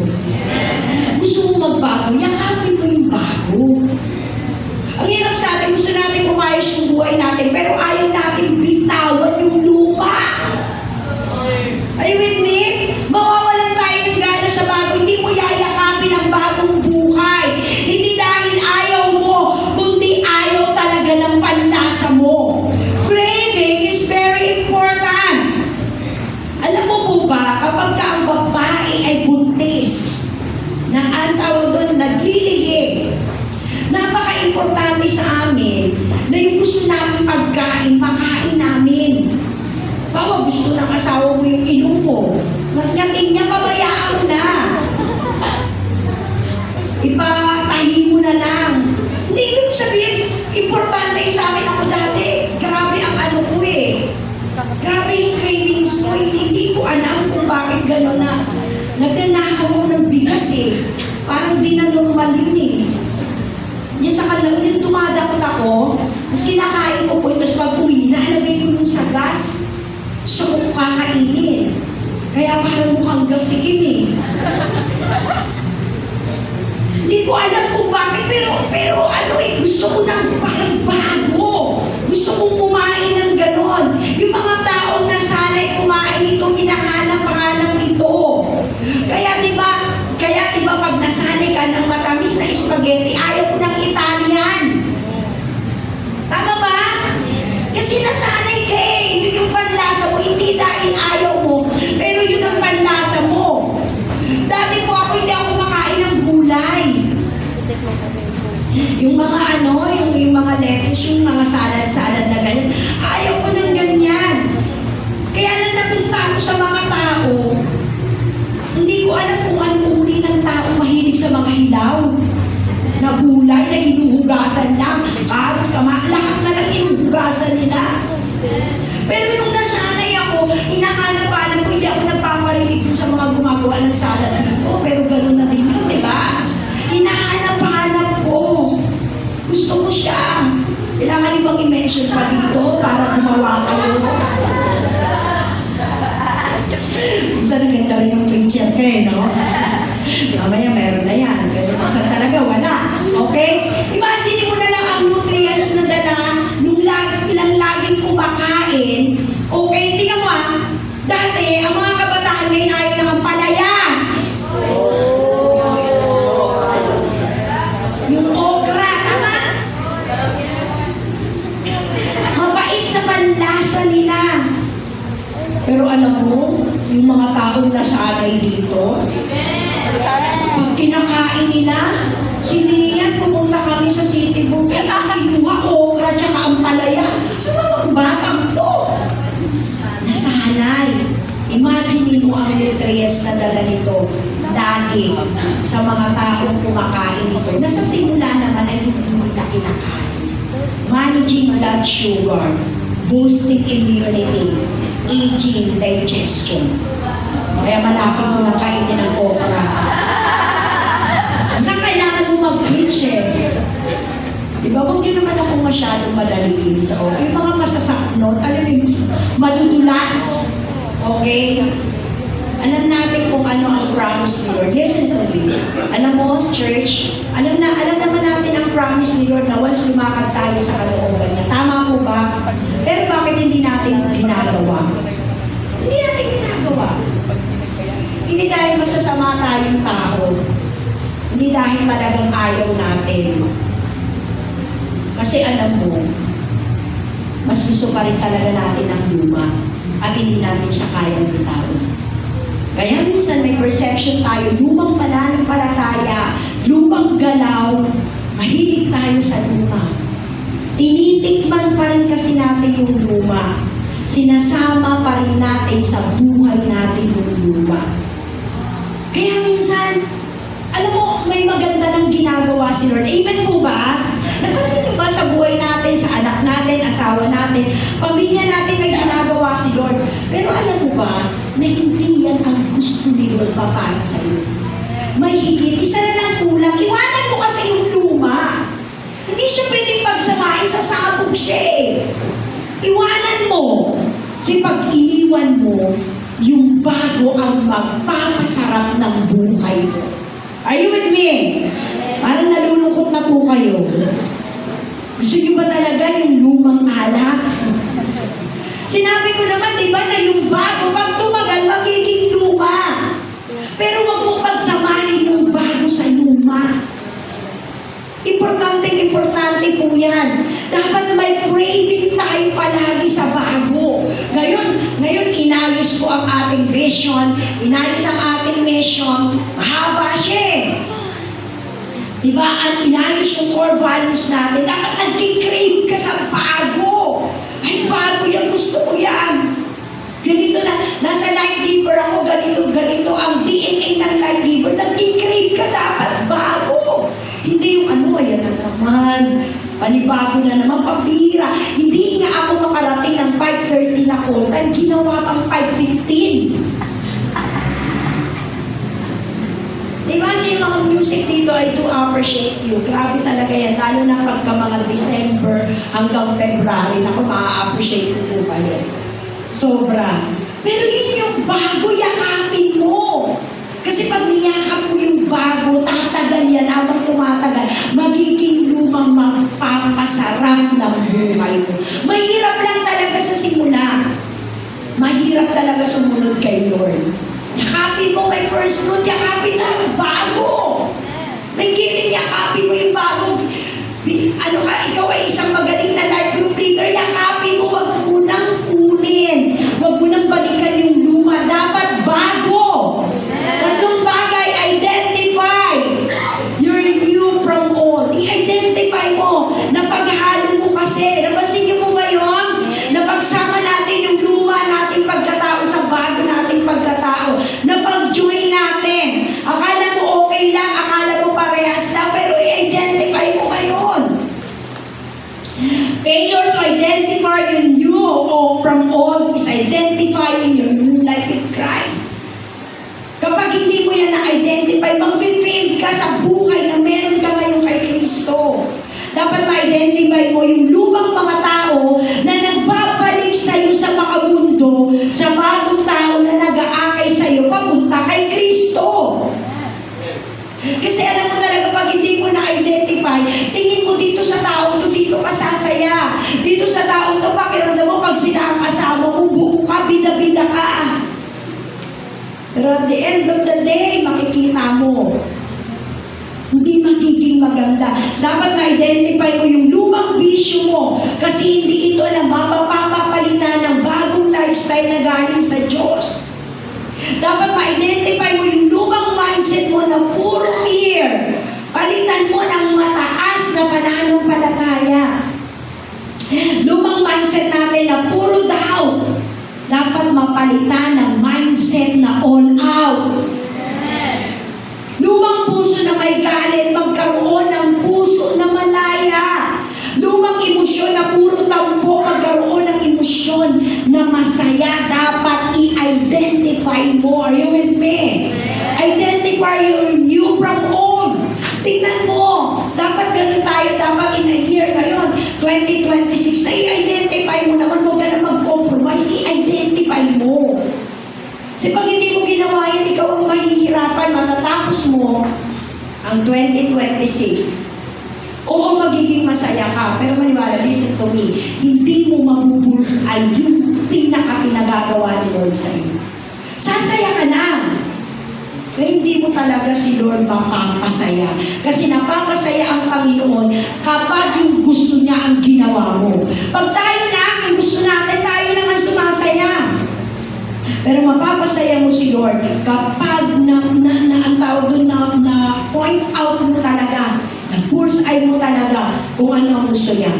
po ba, kapag ka ang babae ay buntis, na ang tawag doon, naglilihim, napaka-importante sa amin na yung gusto namin pagkain, makain namin. Bawa, gusto ng asawa mo yung inom mo. Ngating niya, pabayaan mo na. Ipatahi mo na lang. Hindi ibig sabihin, importante yung sa amin ako dati. Grabe ang ano ko eh. Grabe yung cravings ko. Hindi ko alam kung bakit gano'n na. Nagnanakaw ako ng bigas eh. Parang di na normal yun eh. Diyan sa kanila, yung tumadakot ako, tapos kinakain ko po, tapos pag uwi, nahalagay ko yung sa gas. So, kung kakainin. Kaya parang mukhang gasikin eh. Hindi ko alam kung bakit, pero ano eh, gusto ko ng parang bago. Gusto kong kumain ng ganon. Yung mga taong nasanay kumain ito, hinahanap-hanap ito. Kaya di ba pag nasanay ka ng matamis na spaghetti, ayaw ko ng Italian. Tama ba? Kasi nasanay ka eh. Yun yung panlasa mo, hindi dahil ayaw mo, pero yun ang panlasa mo. Dati po ako, hindi ako makain ng gulay. Yung mga yung mga lettuce, yung mga salad na ganyan, ayaw ko ng ganyan. Kaya lang napunta ako sa mga tao, hindi ko alam kung anong uri ng tao mahilig sa mga hilaw. Na gulay, na hinuhugasan lang, karos, lahat na lang hinuhugasan nila. Pero nung nasanay ako, hinahanap-hanap ko, hindi ako nagpaparinig sa mga gumagawa ng salad dito. Pero gano'n na din yun, di ba? Hinahanap-hanap ko. Gusto ko siya. Kailangan ibang i-mention pa dito para gumawa kayo. Minsan naganda rin yung picture ka eh, no? Mamaya meron na yan. Pero minsan talaga wala. Okay? Imagine mo na lang ang nutrients na dala nung ilang laging kumakain. Okay, tingnan mo ah. Dati, ang mga kabataan ngayon ayaw ng palaya. Yung okra, tama? Mabait sa panlasa nila. Pero alam mo, yung mga taong nasanay dito, pag kinakain nila, siniyan, pumunta kami sa City Buffet, kinuha okra tsaka ang palaya. Ano mga batang to? Nasanay. Imagine mo ang nutrients na dala nito dati sa mga taong kumakain nito. Nasa simula naman ay hindi nila kinakain. Managing blood sugar, boosting immunity, aging, digestion. Kaya malapit mo na kainin ng okra. Saan kailangan mo mag-reach eh? Diba, huwag yun naman ako masyadong madaliin sa okra. Yung mga masasaknot, alam mo yung madudulas. Okay? Alam natin kung ano ang promise ni Lord. Listen to me. Alam mo, church, alam naman natin ang promise ni Lord na once lumakad tayo sa kalooban niya. Tama po ba? Pero bakit hindi natin ginagawa? Hindi natin ginagawa. Hindi dahil masasama tayong tao. Hindi dahil talagang ayaw natin. Kasi alam mo, mas gusto pa rin talaga natin ang luma at hindi natin siya kayang bitawan. Kaya minsan may perception tayo, lumang pananampalataya, lumang galaw, mahilig tayo sa luma. Tinitikman pa rin kasi natin yung luma. Sinasama pa rin natin sa buhay natin yung luma. Kaya minsan, alam mo, may maganda ng ginagawa si Lord. Amen po ba? Napansin niyo ba sa buhay natin, sa anak natin, asawa natin, pamilya natin may ginagawa si Lord. Pero alam mo ba, na hindi yan ang gusto ni Lord pa para sa iyo. May higit, isa na lang kulang. Iwanan mo kasi yung luma. Hindi siya pwedeng pagsamahin sa sabog siya eh. Iwanan mo. Kasi pag iniwan mo, yung bago ang magpapasarap ng buhay mo. Are you with me? Parang nalulungkot na po kayo. Gusto niyo ba talaga yung lumang alak? Sinabi ko naman, di ba, na yung bago, pag tumagal, magiging luma. Pero wag mong pagsamahin yung bago sa luma. Importante po yan. Dapat may craving tayo palagi sa bago. Ngayon Ngayon, inayos ko ang ating vision, inayos ang ating mission, mahaba siya eh. Diba? At inayos yung core values natin. Dapat nag-crave ka sa bago. Ay, bago yan, gusto ko yan. Ganito na, nasa life giver ako, ganito ang DNA ng life giver. Nag-crave ka dapat bago. Hindi yung ano, ayan na naman. Panibago na naman, pambira. Hindi nga ako makarating ng 5:30 na call time, ginawa pang 5:15. Diba siya yung mga music dito, I do appreciate you. Grabe talaga yan, lalo na pagka mga December hanggang February, naku, ma-appreciate ko po kayo. Sobra. Pero yun yung bago, yakapin mo. Kasi pag niyakap mo yung bago, tatagal yan, habang tumatagal, magiging lumang magpapasarap ng buhay mo. Mahirap lang talaga sa simula. Mahirap talaga sumunod kay Lord. Yakapin mo may first fruit, yakapin mo yung bago. May giling, yakapin mo yung bago. Ano ka, ikaw ay isang magaling na life group leader, yakapin mo, wag mo nang kunin. Wag mo nang balikan yung luma. Dapat bago. Tatlong bagay, identify. You're new from old. I-identify mo. Napaghalo mo kasi. Napansin niyo po ngayon? Napagsama natin yung luma nating pagkatao sa bago nating pagkatao. Napag-join natin. Akala mo okay lang, akala mo parehas lang, pero i-identify mo ngayon. Failure to identify your new or from old is identifying your new life in Christ. Kapag hindi mo yan na-identify, mag-fail ka sa buhay na meron ka ngayon kay Kristo. Dapat ma-identify mo yung lumang mga tao na nagbabalik sa'yo sa makamundo, sa bagong tao na nag-aakay sa'yo papunta kay Kristo. Kasi alam mo talaga, pag hindi mo na-identify, tingin mo dito sa taong to, dito ka sasaya. Dito sa taong to, pakiramdam mo, pag sila ang kasama mo, buo ka, bida-bida ka. Pero at the end of the day, makikita mo, hindi magiging maganda. Dapat ma-identify mo yung lumang bisyo mo kasi hindi ito na mapapapalitan ng bagong lifestyle na galing sa Diyos. Dapat ma-identify mo yung lumang mindset mo na puro fear. Palitan mo ng mataas na pananampalataya. Lumang mindset natin na puro doubt. Dapat mapalitan ng mindset na all out. Lumang puso na may galit, magkaroon ng puso na malaya. Lumang emosyon na puro tampo, magkaroon ng emosyon na masaya. Dapat i-identify mo. Are you with me? Identify your new from old. Tingnan mo. Dapat ganun tayo. Dapat in a year ngayon, 2026, na i-identify mo naman. Huwag ka na mag-compromise. I-identify mo. Kasi pag hindi mo ginawa yan, ikaw ang mahihirapan, matatapos mo ang 2026. Oo, magiging masaya ka, pero maniwala, listen to me, hindi mo mabubulsay yung pinaka-pinagagawa ni Lord sa iyo. Sasaya ka lang, pero hindi mo talaga si Lord mapapasaya. Kasi napapasaya ang Panginoon kapag yung gusto niya ang ginawa mo. Pag tayo na, ang gusto natin, tayo naman sumasaya. Pero mapapasaya mo si Lord kapag ang tawag doon na point out mo talaga, na bullseye mo talaga kung ano ang gusto niya.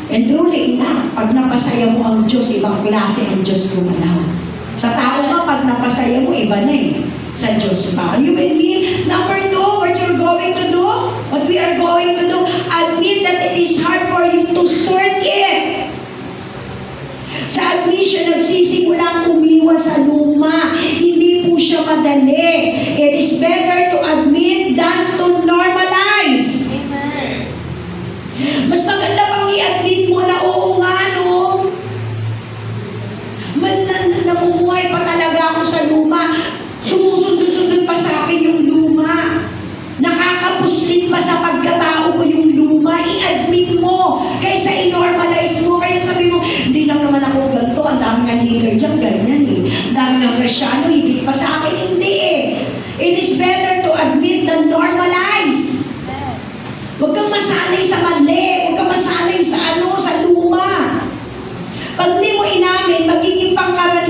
And truly, pag napasaya mo ang Diyos, ibang klase ang Diyos gumalaw. Sa tao nga, pag napasaya mo, iba na eh. Sa Diyos ba? Are you with me? Number 2, what you're going to do, what we are going to do, admit that it is hard for you to sort it. Sa admission, nagsisimulang umiwas sa luma. Hindi po siya madali. It is better to admit than to normalize. Amen. Mas maganda pang i-admit mo na oo nga, no? Namumuhay pa talaga ako sa luma. Sumusundot-sundot pa sa akin yung luma. Nakakapuslit pa sa pagkatao ko yung luma. I-admit mo. Kaysa i-normalize mo. Kaya sabi mo, hindi lang naman ako ganito. Ang dami nga leader dyan, ganyan eh. Ang dami ng Kristyano, higit pa sa akin. Hindi eh. It is better to admit than normalize. Huwag kang masanay sa mali. Huwag kang masanay sa sa luma. Pag di mo inamin, magiging pangkaraniwan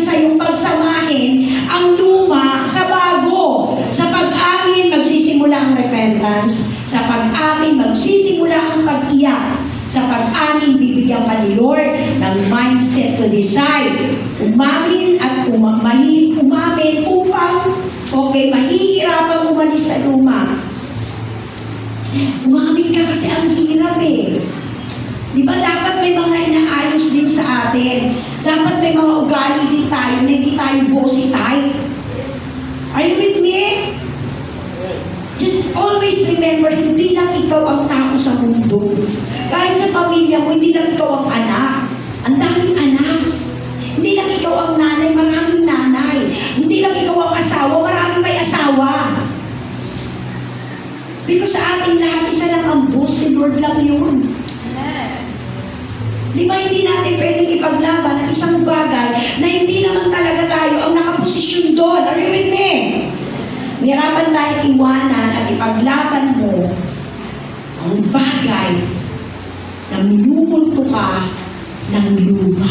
sa iyong pagsamahin ang luma sa bago. Sa pag-amin, magsisimula ang repentance. Sa pag-amin, magsisimula ang pag-iyak. Sa pag-amin, bibigyan ka ni Lord ng mindset to decide. Umamin at umamin upang, mahihirapan umalis sa luma. Umamin ka kasi ang hirap eh. Di ba dapat may mga inaayos din sa atin? Dapat may mga ugali din tayo na hindi tayo bossy type. Are you with me? Just always remember, hindi lang ikaw ang tao sa mundo. Kahit sa pamilya mo, hindi lang ikaw ang anak. Ang daming anak. Hindi lang ikaw ang nanay, maraming nanay. Hindi lang ikaw ang asawa, maraming may asawa. Because sa ating lahat, isa lang ang boss, si Lord lang yun. Di ba hindi natin pwedeng ipaglaban ang isang bagay na hindi naman talaga tayo ang nakaposisyon doon? Are you with me? Mahirapan tayong iwanan at ipaglaban mo ang bagay na minumulto ka ng luma.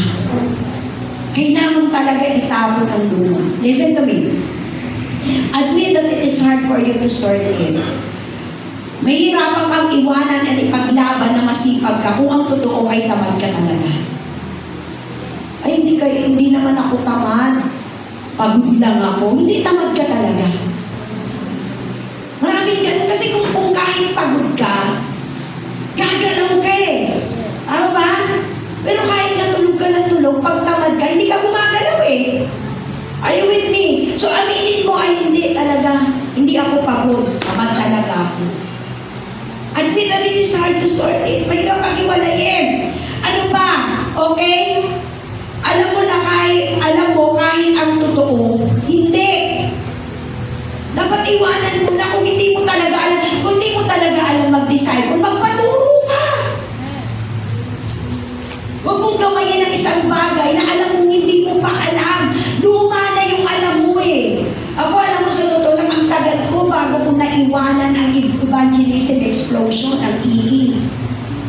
Kailangan talaga itapon ang luma. Listen to me. Admit that it is hard for you to sort it. Mahirapan kang iwanan at ipaglaban na masipag ka kung ang totoo ay tamad ka talaga. Ay, hindi naman ako tamad. Pagod lang ako. Hindi, tamad ka talaga. Maraming ganun. Kasi kung kahit pagod ka, gagalaw ka eh. Ano ba? Pero kahit natulog ka ng tulog, pag tamad ka, hindi ka gumagalaw eh. Are you with me? So, aminin mo ay hindi talaga, hindi ako pagod. Tamad talaga ako. Admit that it is hard to sort it. Mahirap ang iwalayin. Ano ba? Okay? Alam mo kahit ang totoo, hindi. Dapat iwanan mo na kung hindi mo talaga alam mag-decide, kung magpaturo ka. Huwag mong gamayin ang isang bagay na alam mong hindi mo pa alam. Luma na yung alam mo eh. Ako alam mo sa totoo lang, ang tagal ko bago ko naiwanan ang evangelism explosion, ang EE.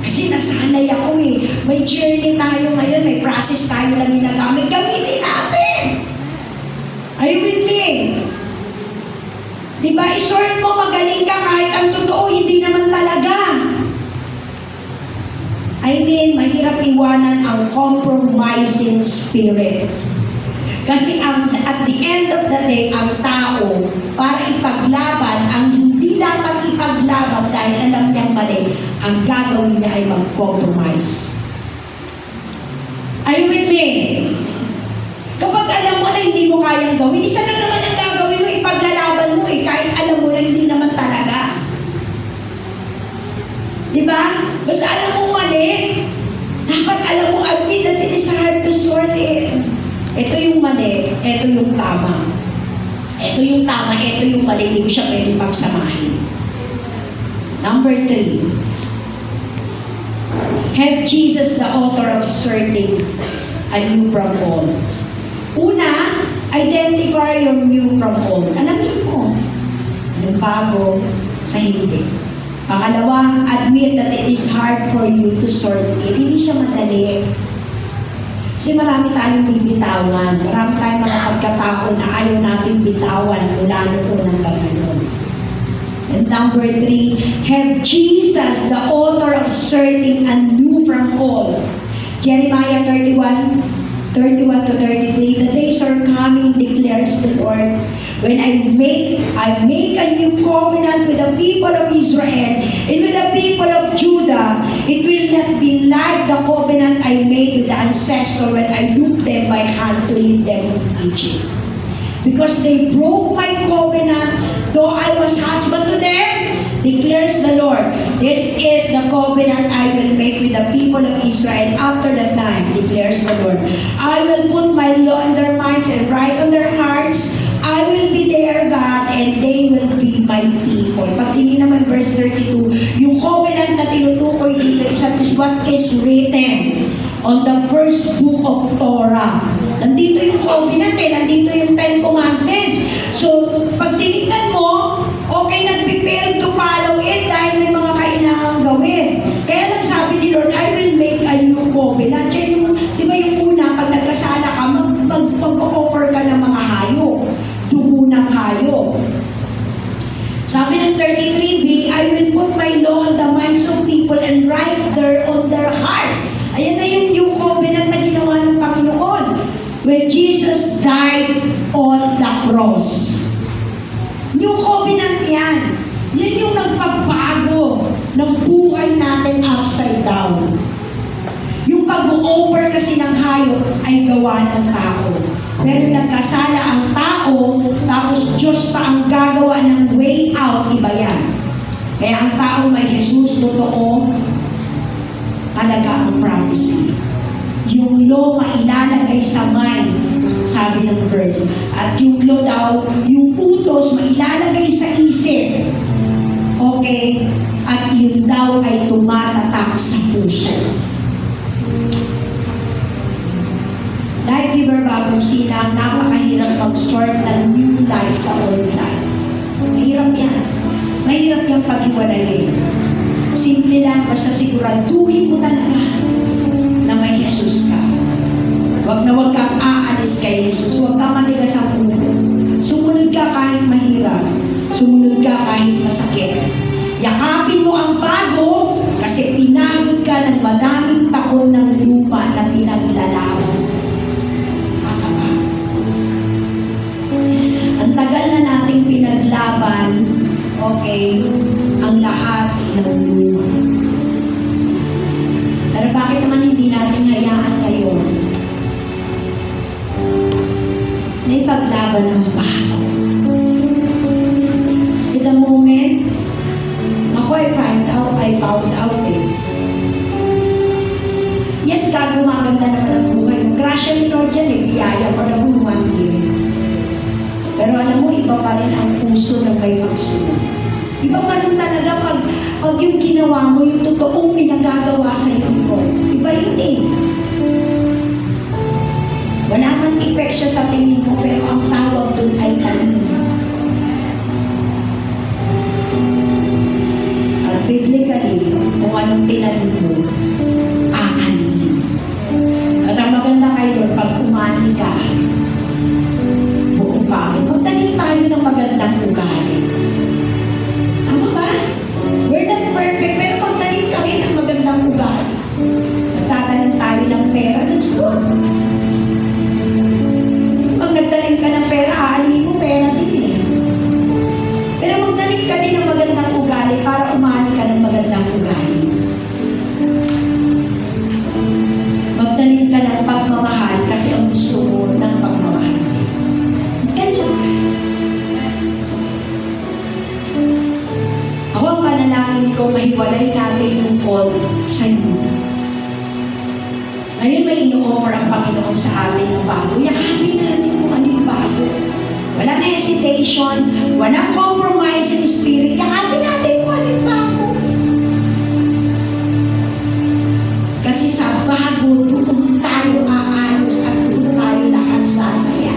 Kasi nasanay ako eh. May journey tayo ngayon, may process tayo lang ginagamit. Gamitin natin! Are you with me? Diba, isort mo, magaling ka kahit ang totoo, hindi naman talaga. I mean, mahirap iwanan ang compromising spirit. Kasi at the end of the day, ang tao, para ipaglaban, ang hindi dapat ipaglaban dahil alam niyang mali, ang gagawin niya ay mag-compromise. Are you with me? Kapag alam mo na hindi mo kayang gawin, isa lang naman ang gagawin mo, ipaglalaban mo eh, kahit alam mo na hindi naman talaga. Diba? Basta alam mo mali, dapat alam mo, admit that it is hard to sort it. Ito yung mali, ito yung tama. Ito yung tama, ito yung mali, hindi ko siya pwedeng pagsamahin. Number 3. Have Jesus the author of sorting anew from all. Una, identify your new from all. Alamin mo, anong bago sa hindi. Pangalawa, admit that it is hard for you to sort it. Hindi siya madali. Kasi marami tayong bibitawan. Marami tayong mga pagkatao na ayaw natin bitawan mula noon hanggang ngayon. And number 3, have Jesus, the author of sorting anew from all. Jeremiah 31 to 33, the days are coming, declares the Lord, when I make a new covenant with the people of Israel and with the people of Judah. It will not be like the covenant I made with the ancestors when I took them by hand to lead them from Egypt. Because they broke my covenant, though I was husband to them, declares the Lord. This is the covenant I will make with the people of Israel after that time, declares the Lord. I will put my law in their minds and write on their hearts. I will be their God and they will be my people. Pag tingin naman verse 32, yung covenant na tinutukoy dito is what is written on the first book of Torah. Nandito yung covenant nandito yung 10 commandments. So, pag tinignan mo, okay, nag-prepare to follow it dahil may mga kailangang gawin. Kaya lang sabi ni Lord, I will make a new covenant. Kaya yung, di ba yung una, pag nagkasala ka, mag put my law on the minds of people and write there on their hearts. Ayan na yung new covenant na ginawa ng Panginoon when Jesus died on the cross. New covenant yan. Yan yung nagpapago ng buhay natin upside down. Yung pag-o-offer kasi ng hayop ay gawa ng tao. Pero nagkasala ang tao, tapos Diyos pa ang gagawa ng way out, iba yan. Kaya ang tao may Jesus, totoo, talaga ang promise niya. Yung law mailalagay sa mind, sabi ng verse. At yung law daw, yung utos mailalagay sa isip. Okay? At yun daw ay tumatatak sa puso. Life giver bagong silang, napakahirap mag-start ng new life sa old life. Mahirap yan. Mahirap yung paghiwalayin. Simple lang, basta siguraduhin mo talaga na may Jesus ka. Huwag na huwag kang aalis kay Jesus. Huwag kang matigas ang ulo. Sumunod ka kahit mahirap. Sumunod ka kahit masakit. Yakapin mo ang bago kasi pinagod ka ng madaming taon ng luma na pinaglalaban. Ang tagal na nating pinaglaban, okay, ang lahat ng luma. Pero bakit naman hindi natin hayaan kayo na ipaglaban ng bago? In the moment, ako I found out eh. Yes, God, gumaganda naman ang buhay mo. Grasya ni Lord yan eh, biyaya pa na bumumantin. Pero alam mo, iba pa rin ang puso ng may pagsunod. Iba pa rin talaga pag yung ginawa mo, yung totoong pinagagawa sa iyo, Lord. Iba yun eh. Wala man effect siya sa tingin mo, pero ang tawag dun ay talino. At biblically, kung anong tinanin mo, aanin. At ang maganda kayo, Lord, pag umani ka, buong bakit. Magtanim tayo ng magandang ugali. Tama ba? We're not perfect, pero magtanim ka rin ng magandang ugali. Nagtatanim tayo ng pera, that's good. Pag nagtanim ka ng pera, aanin mo, pera din eh. Pero magtanim ka din ng magandang ugali para umani ka ng magandang ugali. Magtanim ka ng pagmamahal kasi ang gusto mo ng pagmamahal. Ganun. Ako ang panalangin ko, mahiwalay natin yung call sa iyo. Ngayon may ino-offer ang Panginoon sa atin ng bago. Yakapin natin kung ano yung bago. Walang hesitation, walang compromising spirit. Yakapin natin kung ano yung bago. Kasi sa bago, doon tayo aayos at doon tayo lahat sasaya.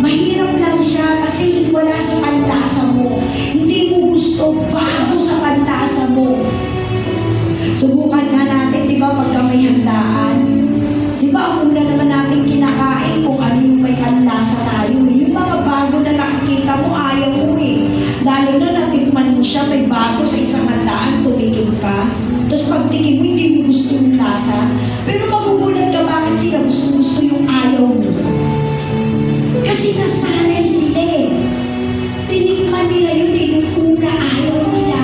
Mahirap lang siya kasi wala sa panlasa mo. Hindi mo gusto bago sa panlasa mo. Subukan nga natin, di ba, pagka may handaan. Di ba, ang una naman natin kinakain kung ano yung may panlasa tayo. Yung mga bago na nakikita mo, ayaw mo eh. Lalo na natikman mo siya, may bago sa isang handaan, tumikim ka. Tapos pagtikim mo, hindi mo gusto yung lasa. Pero magugulat ka, bakit sila gusto yung ayaw mo? Kasi nasanay sila eh. Tinikman nila yun eh, yung una ayaw nila.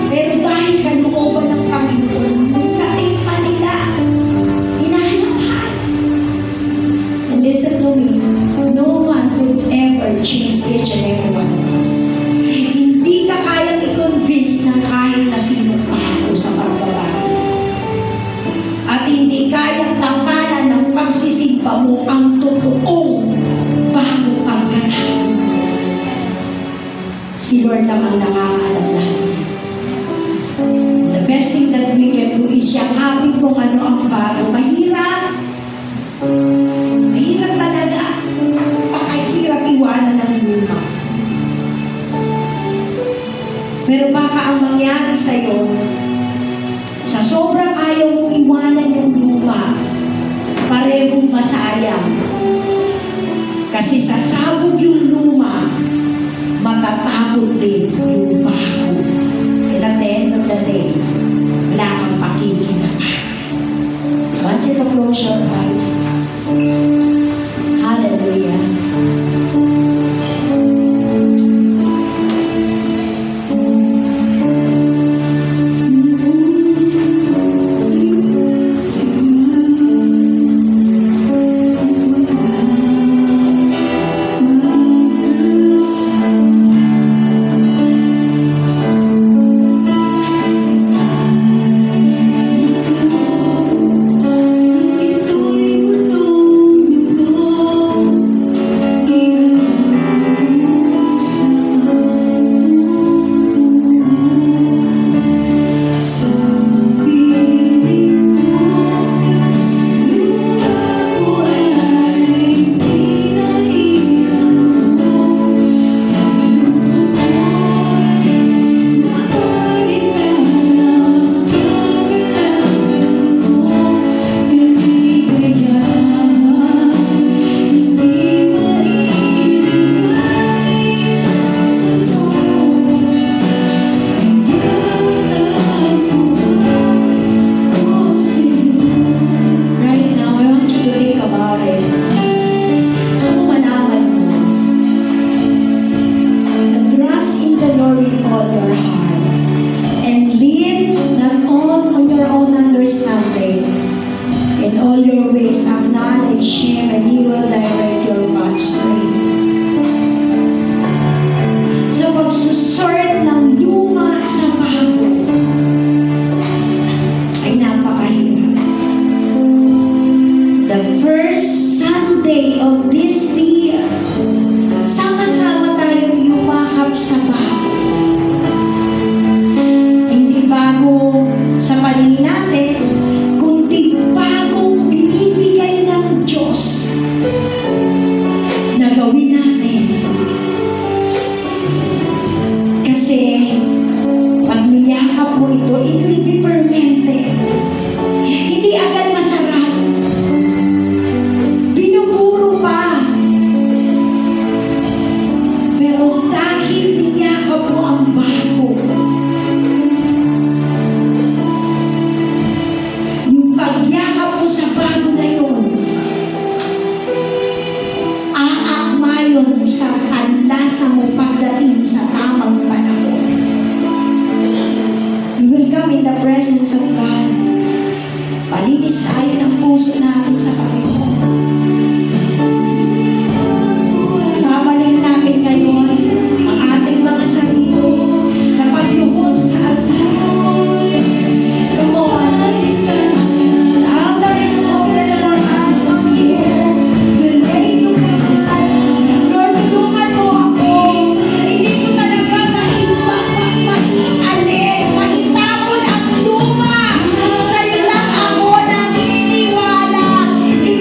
Pero dahil kalooban ng Panginoon, nung natikman nila, inahalahan. And listen to me, no one could ever change each and every one of us. Hindi ka kayang i-convince ng kahit na sinong tao sa pagbabago. At hindi kayang tampanan ng pagsisimba mo ang totoong bago pagkatao. Si Lord lang ang nakakaalam lahat. The best thing that we can do is yakapin kung ano ang bago. Mahirap. Mahirap talaga. Pakahirap iwanan ng luma. Pero baka ang mangyari sa'yo, sa sobrang ayaw mong iwanan yung luma, parehong masayang. Kasi sasabog yung luma, matatapon din yung bago. at the end of the day, wala kang pakikinabangan. I want you to close your eyes. Hallelujah. Right now, I want you to think about it. So, kung malaman mo, na trust in the Lord with all your heart and lean not on your own understanding. In all your ways, acknowledge Him and He will direct your paths straight. Sa pagsusort ng luma sa bago, ay napakahirap. The first Sunday of this year, sama-sama tayong yumakap sa bago. Hindi bago sa paningin natin, kundi bagong binibigay ng Diyos na gawin natin. Kasi pag niyakap mo ito, it will be fermented. Hindi agad masarap. Binuburo pa. Pero dahil niyakap mo ang bago, yung pagyakap mo sa bago na yun, aakma yun sa panlasa mo pagdating sa tamang panahon. We will come in the presence of God. Palilisayan ang puso natin sa Panginoon. Kabalin natin ngayon ang ating mga sarili sa pagluhod sa altar. Come on. Now there is open for us from here. The day to God. Lord, tulungan mo ako. Hindi ko talaga maialis, maitapon ang luma. Sa'yo lang ako naniniwala. Hindi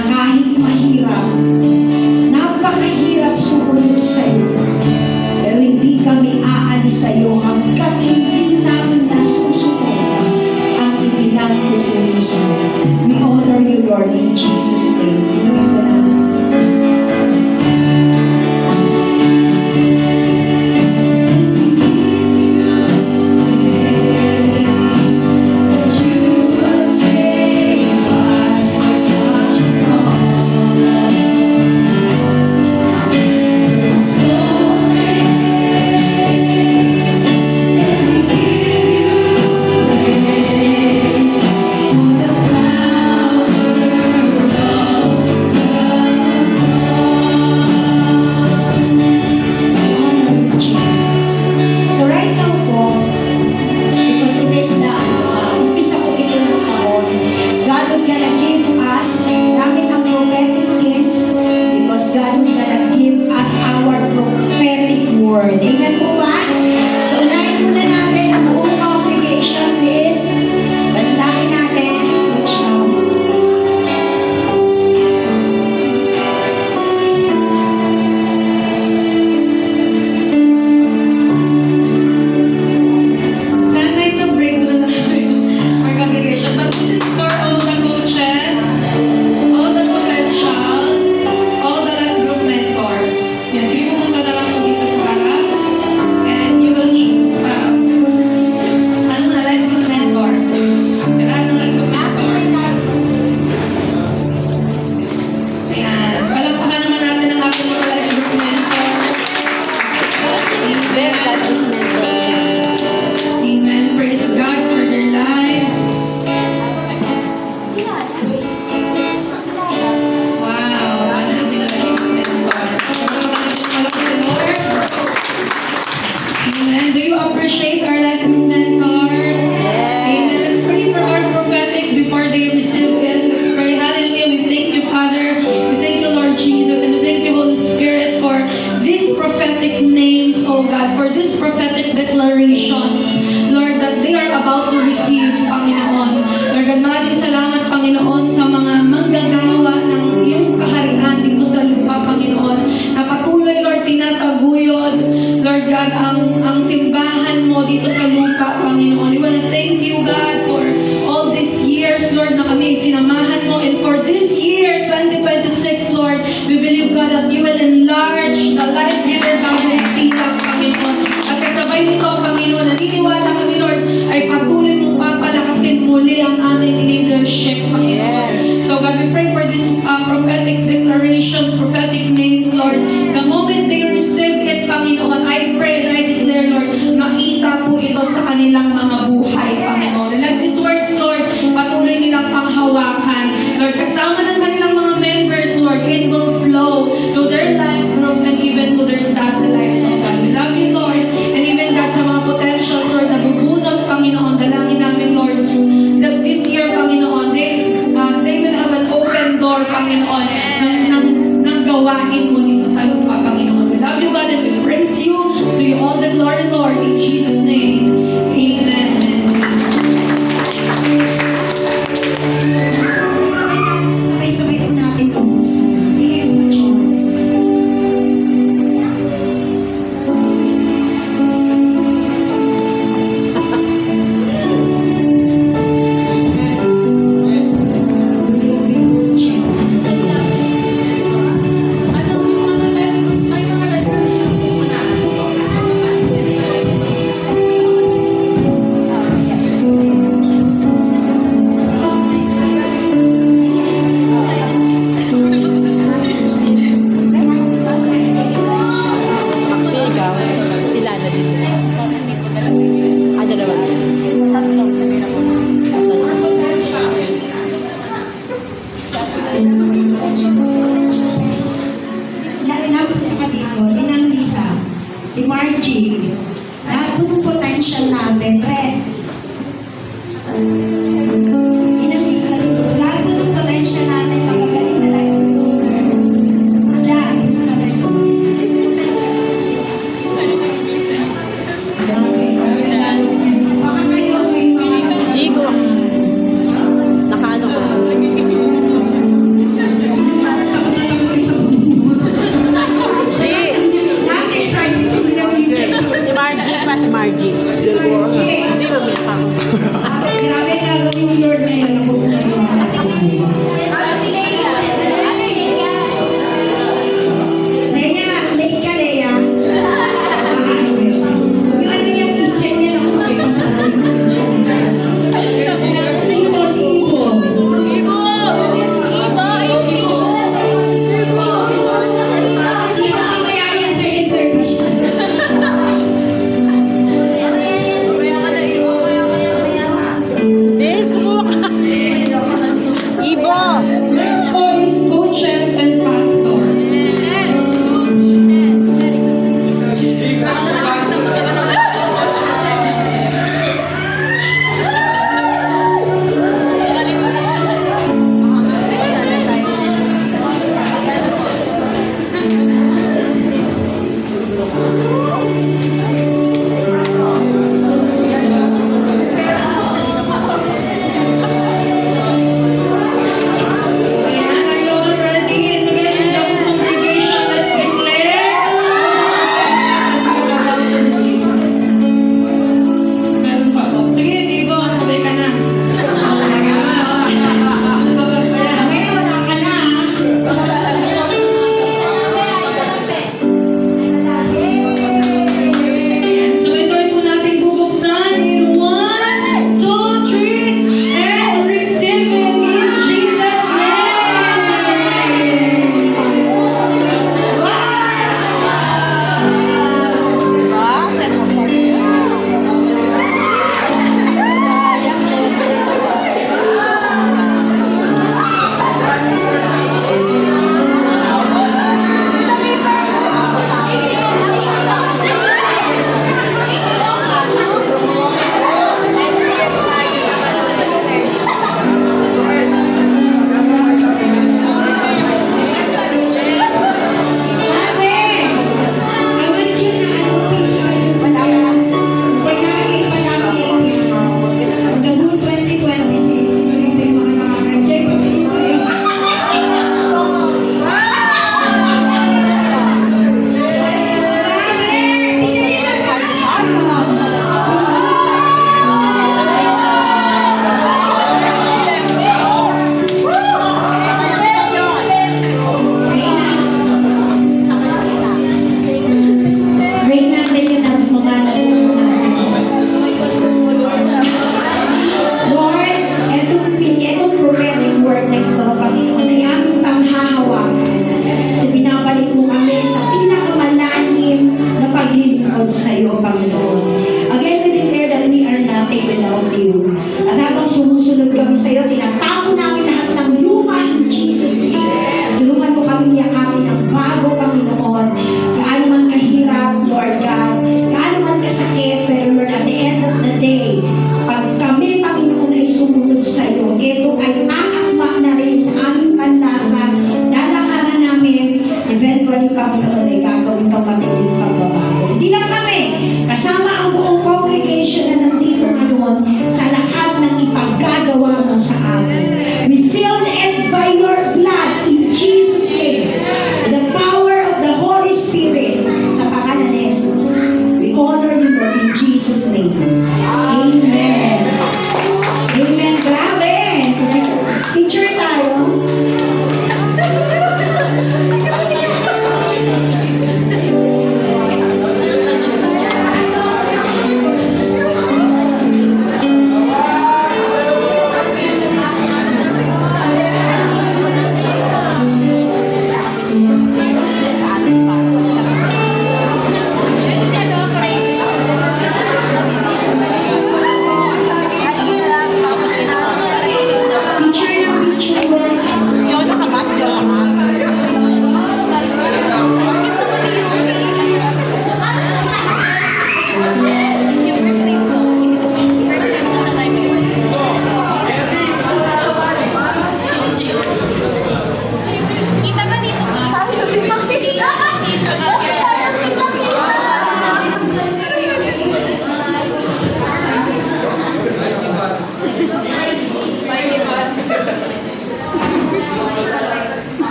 na kahit mahirap, napakahirap sumunod sa iyo, pero hindi kami aalis sa iyo hanggat hindi namin nasusunod ang ipinagtuturo sa iyo. We honor you, Lord, in Jesus' name. Inumin ko namin. without you. At habang sumusunod kami sa iyo, tinatago namin lahat ng luma in Jesus' name. Tulungan mo kami yakapin ang bago, Panginoon. Gaano man kahirap, Lord God, gaano man kasakit, pero Lord, at the end of the day, pag kami, Panginoon, ay sumunod sa iyo, ito ay aakma na rin sa aming panlasa. Lalakaran namin, eventually, Panginoon, ay gagawin ka patiling pagbabago. Hindi lang kami, kasama ang buong congregation na nandito ngayon sa lahat ng ipaggagawa mo sa amin. We sealed it by your blood in Jesus' name. The power of the Holy Spirit sa pangalan ni Jesus. We honor you, Lord, in Jesus' name. Amen. Amen. Grabe. So, picture tayo.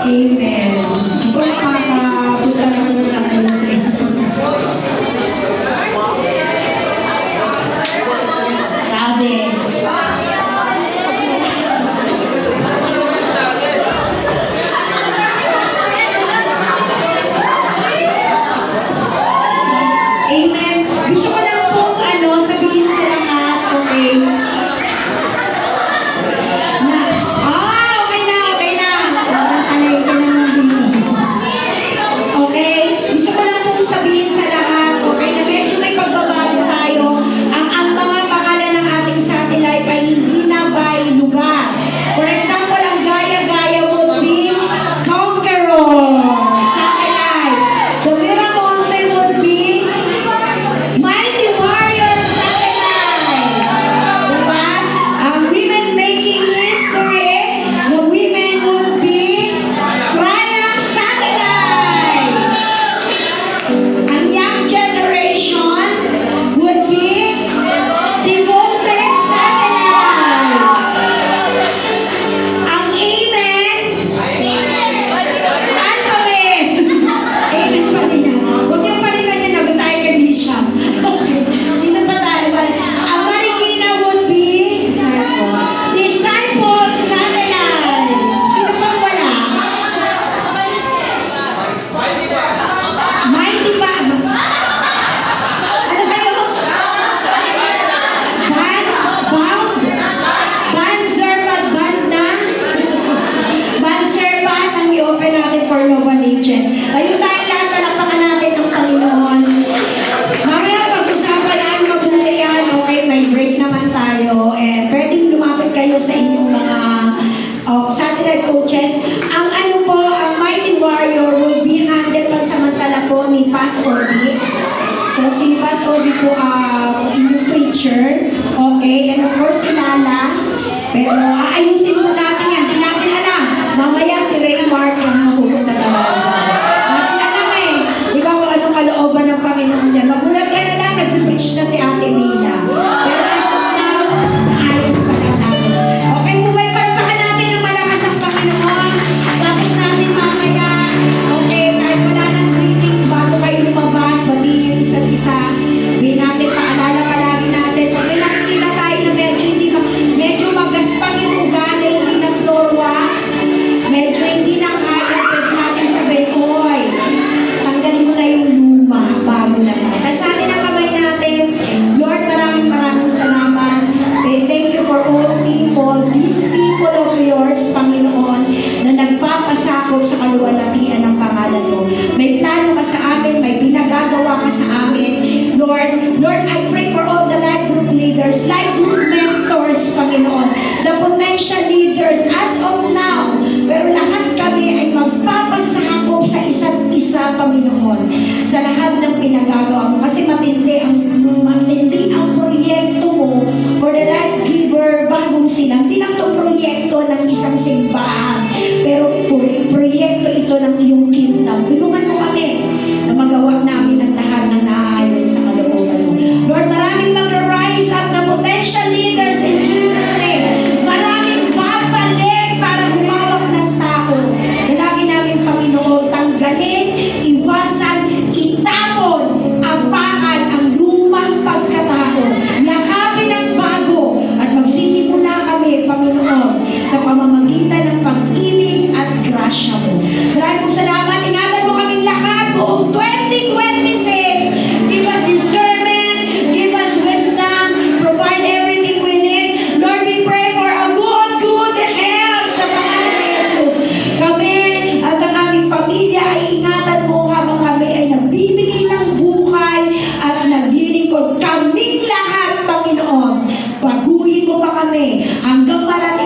Amen. Ito nakakapunta na muna kayo sa inyo. Sabi. Amen. Gusto ko lang pong sabihin sa lahat, okay? So, si Pastor Obi po yung preacher. Okay, and of course si Lala. Pero aayusin mo natin yan. Hindi natin alam. Mamaya si Ray Mark ang mapupunta talaga. Natin alam di ba kung anong kalooban ng Panginoon dyan. Magulat ka na lang, nag-preach na si Ate Mina. Pero as of now, ayos pa lang natin. Okay, mubay palpakan natin ng malakas ang Panginoon. Tapos natin mamaya. Okay, kahit wala ng greetings bago kayo lumabas, batiin yung isa't isa. Hindi natin paalala palagi natin. Pag may nakikita tayo na medyo magaspang yung ugali, hindi na floor wax, medyo hindi na kaya, pwede natin sabihin, oy, tanggalin mo na yung luma, bago na. Kasi sa atin ang Lord, I pray for all the life group leaders, life group mentors, Panginoon, the potential leaders as of now, pero lahat kami ay magpapasakop sa isa't isa, Panginoon, sa lahat ng pinagagawa mo. Kasi matindi ang proyekto mo for the life giver bagong silang. Hindi lang ito proyekto ng isang simbahan, pero proyekto ito ng iyong kingdom. Tulungan mo kami na magawa namin ang lahat ng naaayon sa kalooban mo. Lord, maraming mag-rise up na potential leaders in Jesus' name. Maraming babalik para humawak ng tao. Dalangin namin, Panginoon, tanggalin, iwasan, itapon, apakan ang lumang pagkatao. Yakapin ang bago at magsisimula kami, Panginoon, sa pamamagitan ng pag-ibig at grasya mo. Maraming salamat. Ingatan mo kaming lahat buong 2026. Give us discernment, give us wisdom, provide everything we need. Lord, we pray for a good health sa pangalan ni Jesus. Kami at ang aming pamilya ay ingatan mo habang kami ay nagbibigay ng buhay at naglilingkod. Kaming lahat, Panginoon, baguhin mo pa kami hanggang marami